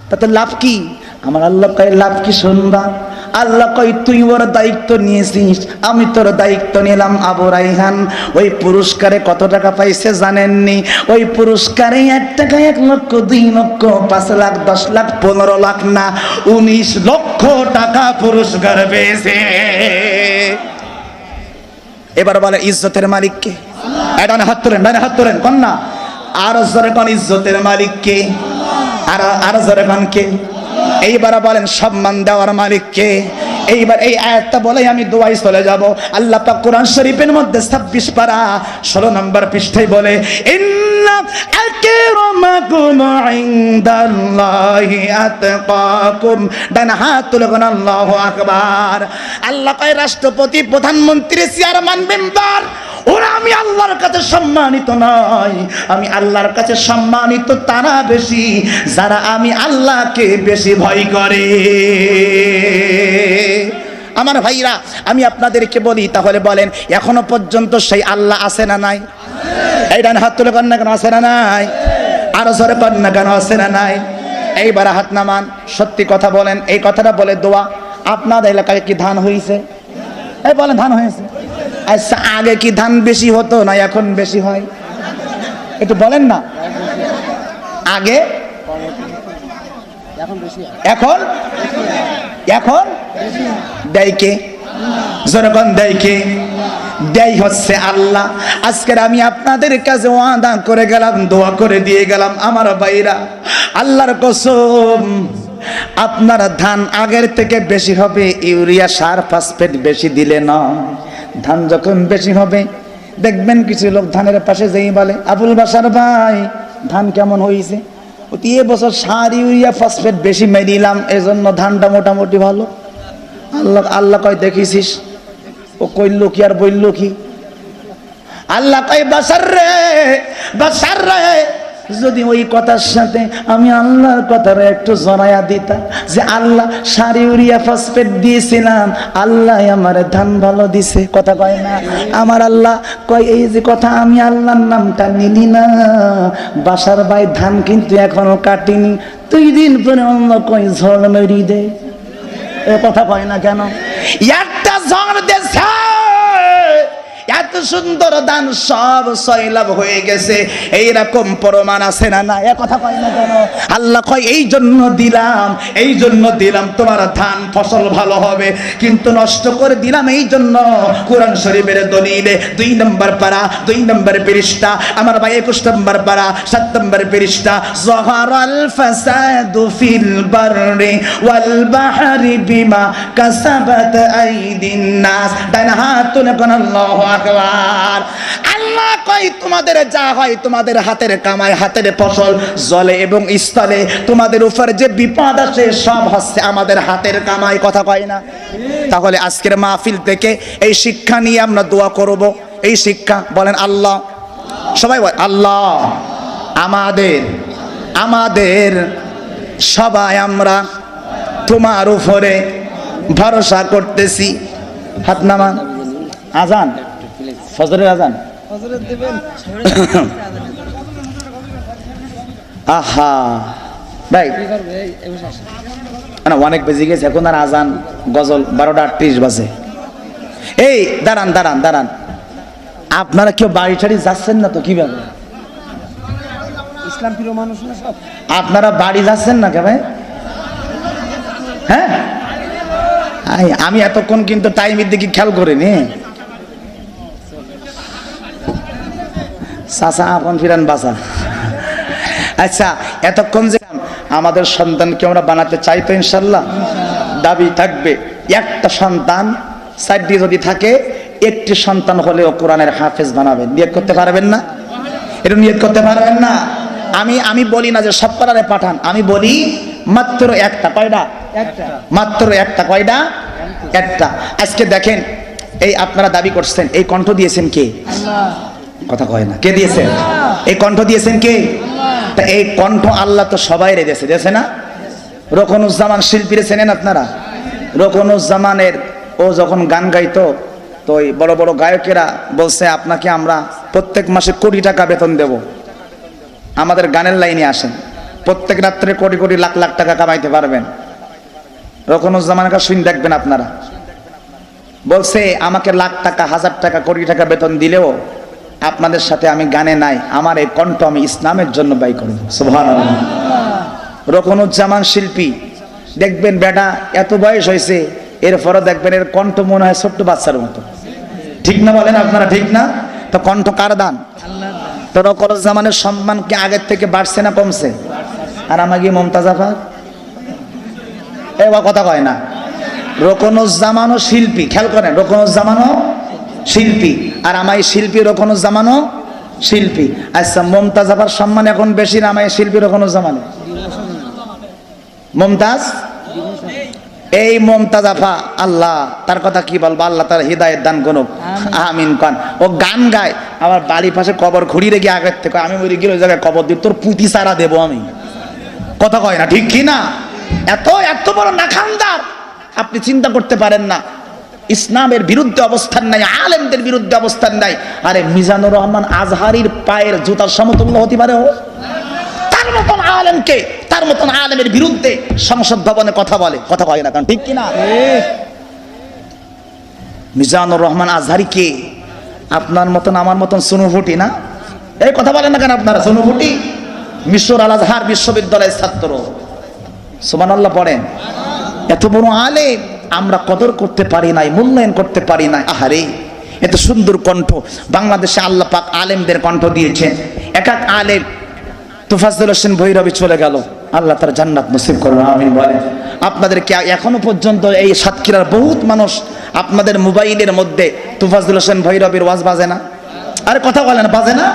তাতে লাভ কি? আমার আল্লাহ কয় লাভ কি শুনবা? আল্লাহ কয় তুই ওর দায়িত্ব নিয়েছিস, আমি তোর দায়িত্ব নিলাম। আবু রাইহান ওই পুরস্কারে কত টাকা পাইছে জানেননি? ওই পুরস্কারে 1 টাকা 1 লক্ষ 2 লক্ষ 5 লাখ 10 লাখ 15 লাখ না 19 লক্ষ টাকা পুরস্কার পেয়েছে। এবার বলে ইজ্জতের মালিক কে? ডানে হাত তোলেন, ডানে হাত তোলেন, কন্যা আর জোরে কোন ইজ্জতের মালিক কে? আর জোরে কোন কে? এইবার বলেন সম্মান দেওয়ার মালিক কে? এইবার এই আয়াতটা বলে আমি দোয়ায় চলে যাব। আল্লাহ পাক কোরআন শরীফের মধ্যে 26 পারা 16 নম্বর পৃষ্ঠায় বলে, ইন্না ইন্না আকরামাকুম ইনদাল্লাহি আতকাকুম। ডান হাত তুলে বলেন আল্লাহু আকবার। আল্লাহ কয় রাষ্ট্রপতি, প্রধানমন্ত্রী, চেয়ারম্যান, মেম্বার ওরা আমি আল্লাহর কাছে সম্মানিত নয়, আমি আল্লাহর কাছে সম্মানিত তারা বেশি যারা আমি আল্লাহকে বেশি ভয় করে। আমার ভাইরা, আমি আপনাদেরকে বলি, তাহলে বলেন এখনো পর্যন্ত সেই আল্লাহ আছে না নাই? এই ডান হাত তুলে কন্যা কেন আছে না নাই? আরো জোরে কন্যা কেন আছে না নাই? এইবার হাত নামান, সত্যি কথা বলেন, এই কথাটা বলে দোয়া। আপনাদের এলাকায় কি ধান হয়েছে? এই বলেন ধান হয়েছে? আচ্ছা, আগে কি ধান বেশি হতো না এখন বেশি হয়? একটু বলেন না। আগে, এখন এখন দেয় কে? যখন দেয় কে? দেয় হচ্ছে আল্লাহ। আজকের আমি আপনাদের কাছে ওয়াদা করে গেলাম, দোয়া করে দিয়ে গেলাম, আমার ভাইরা আল্লাহর কসম, আপনারা ধান আগের থেকে বেশি হবে, ইউরিয়া সার ফসফেট বেশি দিলে না, ধান যখন বেশি হবে দেখবেন কিছু লোক ধানের পাশে যেই বলে, আবুল বাসার ভাই ধান কেমন হয়েছে? এ বছর সার ইউরিয়া ফসফেট বেশি মেরিলাম, এই জন্য ধানটা মোটামুটি ভালো। আল্লাহ আল্লাহ কয় দেখিস ও কইল কি আর বলল কি? আল্লাহ কয় বাসার রে, বাসার রে, যদি ওই কথার সাথে আমি আল্লাহর কথার একটু জড়াইয়া দিতাম যে আল্লাহ সার ইউরিয়া ফসফেট দিয়েছিলাম, আল্লাহ আমার ধান ভালো দিছে, কথা কয় না? আমার আল্লাহ কয় এই যে কথা আমি আল্লাহর নামটা নিলি না, বাসার ভাই ধান কিন্তু এখনো কাটিনি, 2 দিন পরে অন্য কয় ঝড় মেরি দে। এ কথা কয় না কেন? একটা ঝড় দেছে, এত সুন্দর ধান সব সয়লাভ হয়ে গেছে, এইরকম প্রমাণ আছে না? না, এ কথা কয় না কেন? আল্লাহ কয় এই জন্য দিলাম, এই জন্য দিলাম তোমার ধান ফসল ভালো হবে, কিন্তু নষ্ট করে দিলাম এই জন্য। কোরআন শরীফের দলিলে 2 নম্বর পারা 2 নম্বর পৃষ্ঠা, আমার ভাই 21 নম্বর পারা 7 নম্বর পৃষ্ঠা, যাহারাল ফাসাদু ফিল বাররি ওয়াল বাহরি বিমা কাসাবাত আইদিন নাস। ডান হাত তুলে কোন আল্লাহু আকবার। আল্লাহ কয় তোমাদের যা হয়, তোমাদের হাতের কামাই, হাতের ফসল, জলে এবং স্থলে তোমাদের উপর যে বিপদ আসে সব হচ্ছে আমাদের হাতের কামাই, কথা কয় না? তাহলে আজকের মাহফিল থেকে এই শিক্ষা নিয়ে আমরা দোয়া করব। এই শিক্ষা বলেন আল্লাহ, সবাই বল আল্লাহ আমাদের সবাই আমরা তোমার উপরে ভরসা করতেছি। হাত নামান। আজান, ফজরের আজান। আহা ভাই না, অনেক বেজে গেছে, এখন আর আজান গজল 12টা 38 বাজে। এই দাঁড়ান দাঁড়ান দাঁড়ান, আপনারা কেউ বাড়ি টাড়ি যাচ্ছেন না তো? কিভাবে ইসলাম প্রিয় মানুষ না সব, আপনারা বাড়ি যাচ্ছেন না কে ভাই? হ্যাঁ, আমি এতক্ষণ কিন্তু টাইমের দিকে খেয়াল করিনি। চাচা আপন ফিরান বাসা। আচ্ছা, এতক্ষণ যে আমাদের সন্তানকে আমরা বানাতে চাই তো ইনশাল্লাহ, দাবি থাকবে একটা সন্তান সাইড দিয়ে যদি থাকে, একটি সন্তান হলেও কোরআনের হাফেজ বানাবেন। নিয়ত করতে পারবেন না? এটা নিয়ত করতে পারবেন না? আমি বলি না যে সব পাড়ারে পাঠান, আমি বলি মাত্র একটা। কয়টা? মাত্র একটা। কয়টা? একটা। আজকে দেখেন, এই আপনারা দাবি করছেন, এই কণ্ঠ দিয়েছেন কে? কথা কয় না, কে দিয়েছেন? এই কণ্ঠ দিয়েছেন কে? তা এই কণ্ঠ আল্লাহ তো সবাই রেখেছে, দিয়েছে না? রোকনুজ্জামান শিল্পীরে চেনেন আপনারা? রোকনুজ্জামানের ও যখন গান গাইতো, তো ওই বড় বড় গায়কেরা বলছে আপনাকে আমরা প্রত্যেক মাসে কোটি টাকা বেতন দেব, আমাদের গানের লাইনে আসেন, প্রত্যেক রাত্রে কোটি কোটি লাখ লাখ টাকা কামাইতে পারবেন। রোকনুজ্জামানের কাছে শুনে দেখবেন আপনারা, বলছে আমাকে লাখ টাকা, 1000 টাকা, কোটি টাকা বেতন দিলেও আপনাদের সাথে আমি গানে নাই, আমার এই কণ্ঠ আমি ইসলামের জন্য ব্যয় করব। সুবহানাল্লাহ। রোকনুজ্জামান শিল্পী, দেখবেন বেটা এত বয়স হয়েছে, এরপরও দেখবেন এর কণ্ঠ মনে হয় ছোট্ট বাচ্চার মতো। ঠিক না বলেন আপনারা? ঠিক না? তো কণ্ঠ কার দান? তো রোকনুজ্জামানের সম্মান কি আগের থেকে বাড়ছে না কমছে? আর আমাকে মমতাজ আফা এবার কথা কয় না। রোকনুজ্জামানও শিল্পী, খেয়াল করেন, রোকনুজ্জামানও শিল্পী, আর আমার শিল্পী রোকনুজ্জামানও শিল্পী। আচ্ছা, মমতাজ আবার সম্মান এখন বেশি না আমায় শিল্পীর কোনো জমানে? মমতাজ, এই মমতাজ আফা, আল্লাহ তার কথা কি বলবো, আল্লাহ তার হৃদায়ত দান করুক, আমিন কান। ও গান গায়, আমার বাড়ির পাশে কবর ঘুরিয়ে রেখে আগের থেকে আমি মরে গেলে ওই জায়গায় কবর দিব, তোর পুঁতি সারা দেবো আমি। কথা কয় না, ঠিক কি না? এত এত বড় নাখানদার, আপনি চিন্তা করতে পারেন না। ইসলামের বিরুদ্ধে অবস্থান নাই, আলেমদের বিরুদ্ধে অবস্থান নাই। আরে মিজানুর রহমান আজহারির পায়ের জুতার সমতুল্য হতে পারে ও? তার মতন আলেমকে, তার মতন আলেমের বিরুদ্ধে সংসদ ভবনে কথা বলে, কথা কয় না, কারণ ঠিক কিনা? মিজানুর রহমান আজহারি কে? আপনার মতন আমার মতন সুনুভুটি না? এই কথা বলেন না কেন আপনারা? সুনুভুটি মিশর আল আজহার বিশ্ববিদ্যালয়ের ছাত্র, সুবহানাল্লাহ পড়েন। এত বড় আলেম আমরা কদর করতে পারি নাই, মূল্যায়ন করতে পারি নাই। আহারে, এত সুন্দর কণ্ঠ বাংলাদেশে আল্লাহ পাক আলেমদের কণ্ঠ দিয়েছেন। এক এক আলেম, তোফাজ্জল হোসেন ভৈরবী চলে গেল, আল্লাহ তার জান্নাত নসিব করুন, আমিন বলেন। আপনাদেরকে এখনো পর্যন্ত এই সাতক্ষীরার বহুত মানুষ আপনাদের মোবাইলের মধ্যে তোফাজ্জল হোসেন ভৈরবীর ওয়াজ বাজে না? আরে কথা বলেন, বাজে না?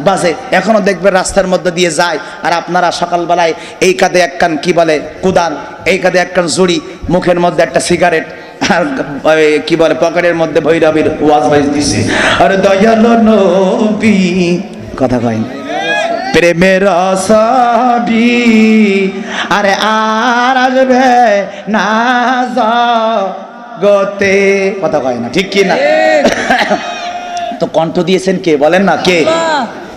বাজে। এখনো দেখবেন রাস্তার মধ্যে দিয়ে যায়, আর আপনারা সকালবেলায় এই কাঁধে এক কান কি বলে কুদাল, এই কাঁধে এক কান জুড়ি, মুখের মধ্যে একটা সিগারেট, আর কি বলে পকেটের মধ্যে ভৈরবীর ওয়াজ বাজ দিছে। আরে দয়ালো নবী, কথা কয় না, প্রেমের সাবি, আরে আর আসবে না জগতে, কথা কয় না, ঠিক কি না? তো কণ্ঠ দিয়েছেন কে বলেন না, কে?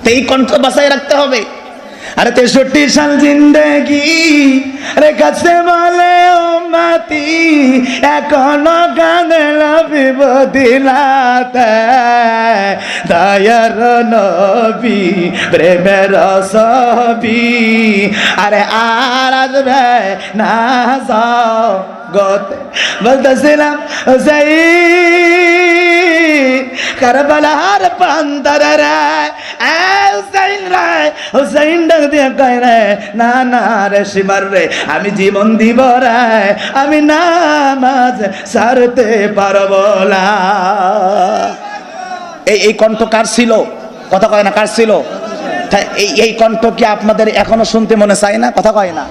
তো এই কণ্ঠ বাঁচায় রাখতে হবে। আরে 63 সাল জিন্দেগি রেখাছে বলে ও মাতি, এখনো কাঁদে লবিব দিলাতে, দয়ার নবী প্রেমের ছবি, আরে আর আসবে না জগতে। বলতেছিলাম সেই কারবালার প্রান্তর রে, হুসাইন রে, হুসাইন ডাক দিয়ে কয় রে, না না রে শিমার রে, আমি জীবন দিব রে, আমি নামাজ ছাড়তে পারবো না। এই কণ্ঠ কার ছিল? কথা কয় না, কার ছিল? এই কণ্ঠ কি আপনাদের এখনো শুনতে মনে চায় না? কথা কয় না,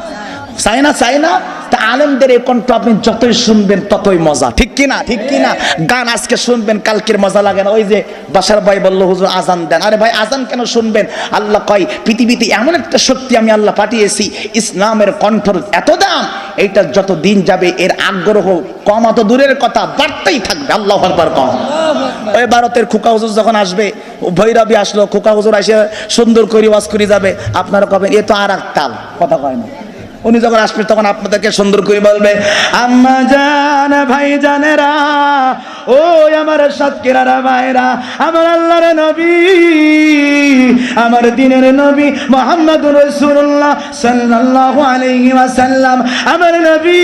চায় না, চায় না? তা আলেমদের এই কণ্ঠ আপনি যতই শুনবেন ততই মজা, ঠিক কি না? ঠিক কি না? গান আজকে শুনবেন, কালকের মজা লাগে না। ওই যে বাসার ভাই বললো হুজুর আজান দেন, আরে ভাই আজান কেন শুনবেন? আল্লাহ কয় পৃথিবীতে এমন একটা শক্তি আমি আল্লাহ পাঠিয়েছি, ইসলামের কণ্ঠর এত দাম, এইটা যত দিন যাবে এর আগ্রহ কমা তো দূরের কথা, বাড়তেই থাকবে। আল্লাহু আকবার কম। ওই ভারতের খোকা হুজুর যখন আসবে, ভৈরবী আসলো, খোকা হুজুর এসে সুন্দর করে ওয়াজ করে যাবে, আপনারা কবেন এ তো আর এক তাল, কথা কয় না। উনি যখন আসবে তখন আপনাদেরকে সুন্দর করে বলবে, আম্মা জান, ভাই জানেরা, ও আমার সাতক্ষীরার ভাইরা, আমার আল্লাহর নবী, আমার দ্বীনের নবী মুহাম্মদুর রাসূলুল্লাহ সাল্লাল্লাহু আলাইহি ওয়াসাল্লাম, আমার নবী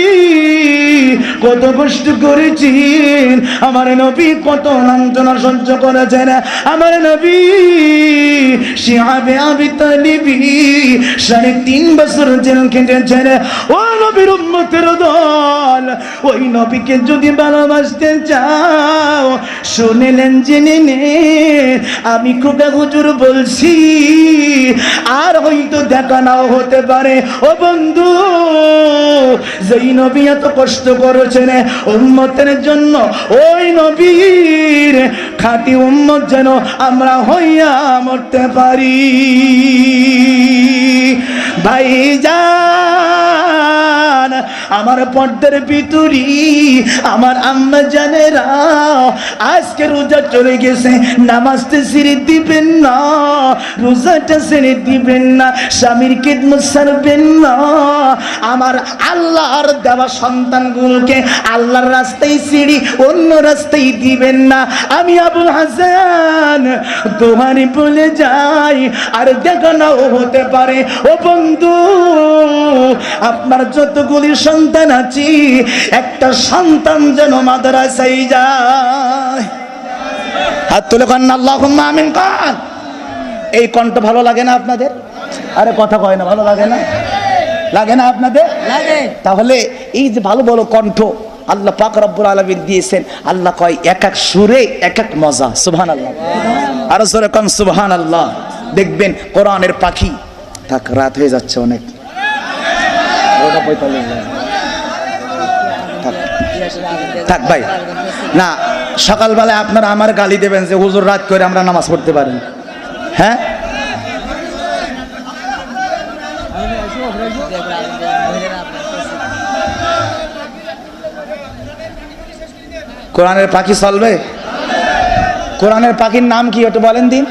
কত কষ্ট করেছেন, আমার নবী কত লাঞ্ছনা সহ্য করেছেন, আমার নবী শিহাবে আবি তালিবি 3.5 বছর জেল খেটেছেন। ও নবীর উম্মতের দল, ওই নবীকে যদি ভালোবাসতে চাও, শুনিলেন জেনে নে, আমি খোকা হুজুর বলছি, আর হয়তো দেখা নাও হতে পারে। ও বন্ধু, যেই নবী এত কষ্ট করেছেন উম্মতের জন্য, ওই নবীর খাঁটি উম্মত যেন আমরা হইয়া মরতে পারি। ভাইজান, আমার পর্দার ভিতরি আমার আম্মা জানেরা, আজকে রোজা চলে গেছে, নামাজটা ছেড়ে দিবেন না, রোজাটা ছেড়ে দিবেন না, স্বামীর খেদমত ছাড়বেন না। আমার আল্লাহর দেওয়া সন্তানগুলোকে আল্লাহর রাস্তায় ছেড়ে অন্য রাস্তায় দিবেন না। আমি আবুল হাসান তোমারই বলে যাই, আর দেখা নাও হতে পারে। ও বন্ধু, আপনার যতগুলি সন্তান আছে, একটা সন্তান যেন মাদ্রাসায় যায়। হাত তুলে কন আল্লাহুম্মা আমিন কন। এই কণ্ঠ ভালো লাগে না আপনাদের? আরে কথা কয় না, ভালো লাগে না? লাগে না আপনাদের? লাগে। তাহলে এই যে ভালো ভালো কণ্ঠ, আল্লাহ পাক রব্বুল আলামিন দিয়েছেন। আল্লাহ কয় এক এক সুরে এক এক মজা। সুবহানাল্লাহ, আর জোরে কোন সুবহানাল্লাহ। দেখবেন কোরআনের পাখি। থাক, রাত হয়ে যাচ্ছে অনেক। থাক ভাই, না সকালবেলায় আপনারা আমার গালি দেবেন যে হুজুর রাত করে আমরা নামাজ পড়তে পারেন। হ্যাঁ, কোরআনের পাখি চলবে? কোরআনের পাখির নাম কি একটু বলেন দিন।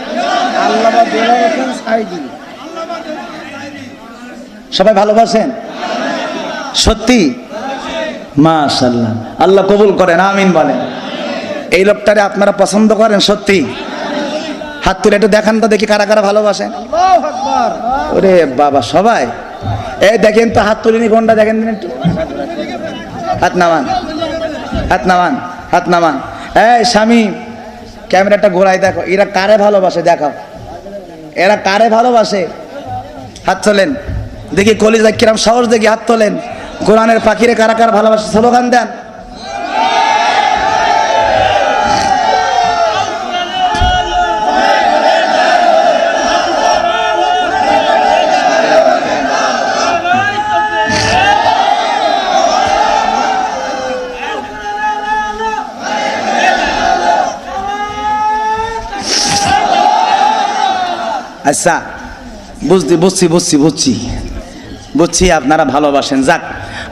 সবাই ভালোবাসেন সত্যি? মাশাআল্লাহ, আল্লাহ কবুল করেন, আমিন বলেন। এই লোকটারে আপনারা পছন্দ করেন সত্যি? হাত তুলে একটু দেখান তো দেখি কারা কারা ভালোবাসেন। ওরে বাবা, সবাই এই দেখেন তো, হাত তুলিনি কোনটা দেখেন দিন একটু। হাত নামান, হাত নামান, হাত নামান। এই স্বামী, ক্যামেরাটা ঘোরাই দেখো, এরা কারে ভালোবাসে দেখাও, এরা কারে ভালোবাসে। হাত তোলেন দেখি, কলিজা কিরাম সাহস দেখি, হাত তোলেন। কোরআনের পাখিরে কারা কারা ভালোবাসে স্লোগান দেন। আচ্ছা, বুঝছি আপনারা ভালোবাসেন। যাক,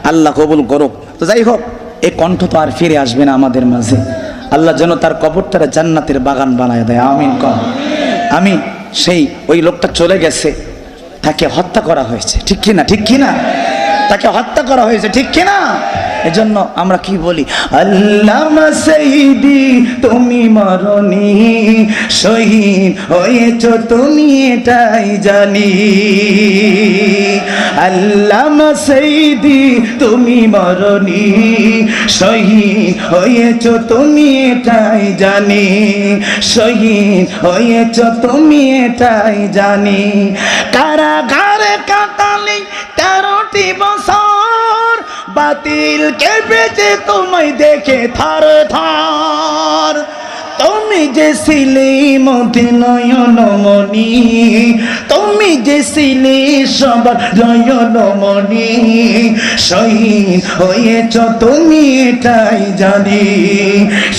আল্লাহ কবুল করুক। তো যাই হোক, এই কণ্ঠ তো আর ফিরে আসবে না আমাদের মাঝে। আল্লাহ যেন তার কবরটারে জান্নাতের বাগান বানায় দেয়, আমিন কর। আমি সেই ওই লোকটা চলে গেছে, তাকে হত্যা করা হয়েছে, ঠিক কিনা? ঠিক কিনা? তাকে হত্যা করা হয়েছে, ঠিক কিনা? এজন্য আমরা কি বলি, আল্লামা সাইয়্যিদি তুমি মরনি, শহীদ হয়েছো তুমি এটাই জানি। আল্লামা সাইয়্যিদি তুমি মরনি, শহীদ হয়েছো তুমি এটাই জানি। শহীদ হয়েছো তুমি এটাই জানি। কারাগারে কাটালি 13টি বছর, বাতিল কেঁপেছে তোমায় দেখে থার থার। তুমি যে ছিলে মতি নয়নমণি, তুমি যে ছিলে সবার নয়নমণি। শহীদ হয়েছ তুমি এটাই জানি,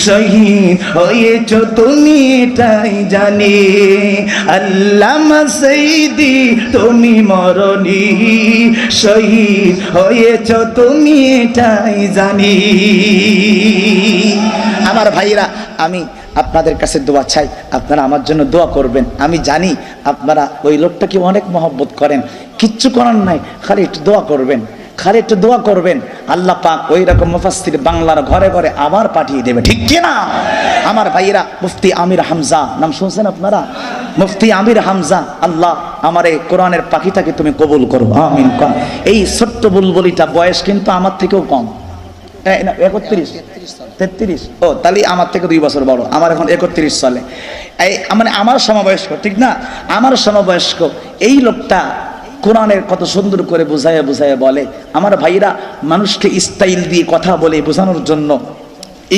শহীদ হয়েছ তুমি এটাই জানি। আল্লামা সাইয়্যিদি তুমি মরনি, শহীদ হয়েছ তুমি এটাই জানি। আমার ভাইরা, আমি আপনাদের কাছে দোয়া চাই, আপনারা আমার জন্য দোয়া করবেন। আমি জানি আপনারা ওই লোকটাকে অনেক মহব্বত করেন, কিচ্ছু করার নাই, খালি একটু দোয়া করবেন, খালি একটু দোয়া করবেন। আল্লাহ পাক ওই রকম মুফাসসির বাংলার ঘরে ঘরে আবার পাঠিয়ে দেবে, ঠিক কি না? আমার ভাইরা, মুফতি আমির হামজা নাম শুনছেন আপনারা? মুফতি আমির হামজা, আল্লাহ আমার এই কোরআনের পাখিটাকে তুমি কবুল করো, আমিন কর। এই ছোট্ট বুলবুলিটা বয়স কিন্তু আমার থেকেও কম, 33। ও, তাহলে আমার থেকে 2 বছর বড়। আমার এখন 31 চলে। এই মানে আমার সমবয়স্ক, ঠিক না? আমার সমবয়স্ক এই লোকটা কোরআনের কত সুন্দর করে বুঝায় বলে। আমার ভাইরা, মানুষকে স্টাইল দিয়ে কথা বলে বোঝানোর জন্য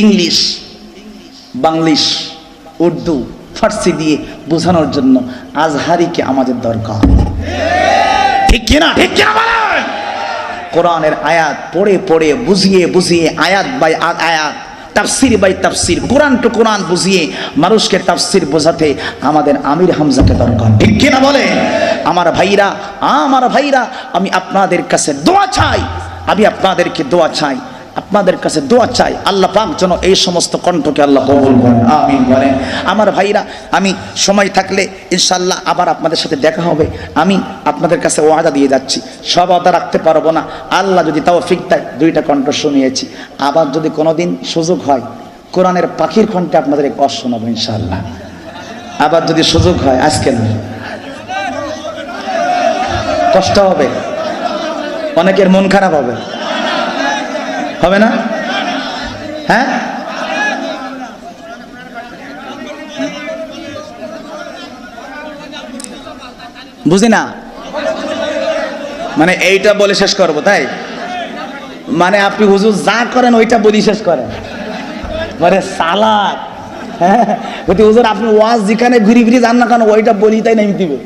ইংলিশ, বাংলিশ, উর্দু, ফার্সি দিয়ে বোঝানোর জন্য আজহারিকে আমাদের দরকার, ঠিক কিনা? ঠিক কিনা বলেন? কোরআনের আয়াত পড়ে পড়ে বুঝিয়ে আয়াত বাই আয়াত, তাফসির বাই তাফসির, কোরআন টু কোরআন বুঝিয়ে মানুষকে তাফসির বোঝাতে আমাদের আমির হামজাকে দরকার, ঠিক কিনা বলে? আমার ভাইরা, আমি আপনাদের কাছে দোয়া চাই, আমি আপনাদেরকে দোয়া চাই, আপনাদের কাছে দোয়া চাই। আল্লাহ পাক যেন এই সমস্ত কণ্ঠকে আল্লাহ কবুল করেন, আমিন বলেন। আমার ভাইরা, আমি সময় থাকলে ইনশাআল্লাহ আবার আপনাদের সাথে দেখা হবে। আমি আপনাদের কাছে ওয়াদা দিয়ে যাচ্ছি, সব ওয়াদা রাখতে পারবো না, আল্লাহ যদি তৌফিক দেয় 2টা কণ্ঠ শুনিয়েছি। আবার যদি কোনোদিন সুযোগ হয় কোরআনের পাখির কণ্ঠে আপনাদের এক ওয়াজ শোনাবো ইনশাআল্লাহ। আবার যদি সুযোগ হয়, আজকে না, কষ্ট হবে, অনেকের মন খারাপ হবে, হবে না? হ্যাঁ, বুঝি না, মানে এইটা বলে শেষ করবো তাই? মানে আপনি হুজুর যা করেন ওইটা বলি শেষ করেন, মানে সালাদ। হ্যাঁ, বলতে হুজুর আপনি ওয়াজ যেখানে ঘুরি ফিরি যান না কেন ওইটা বলি তাই নামি দিবে।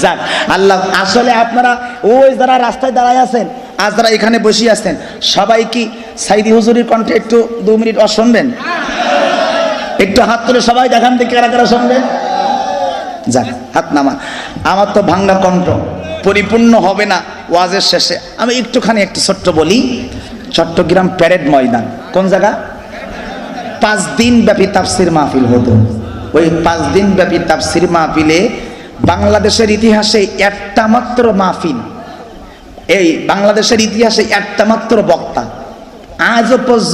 যাক আল্লাহ, আসলে আপনারা ওই যারা রাস্তায় দাঁড়ায় আছেন আজ যারা এখানে বসে আছেন সবাই কি সাইদি হুজুরের কণ্ঠে একটু 2 মিনিট শুনবেন? একটু হাত তুলে সবাই দেখান দেখি কারা কারা শুনবেন। যাক হাত নামা, আমার তো ভাঙ্গা কণ্ঠ পরিপূর্ণ হবে না ওয়াজের শেষে, আমি একটুখানি একটু ছোট্ট বলি। চট্টগ্রাম প্যারেড ময়দান কোন জায়গা? 5 দিন ব্যাপী তাফসির মাহফিল হতো। ওই 5 দিন ব্যাপী তাফসির মাহফিলে বাংলাদেশের ইতিহাসে একটা মাত্র মাহফিল, এই বাংলাদেশের ইতিহাসে একটা মাত্র বক্তা আজও পর্যন্ত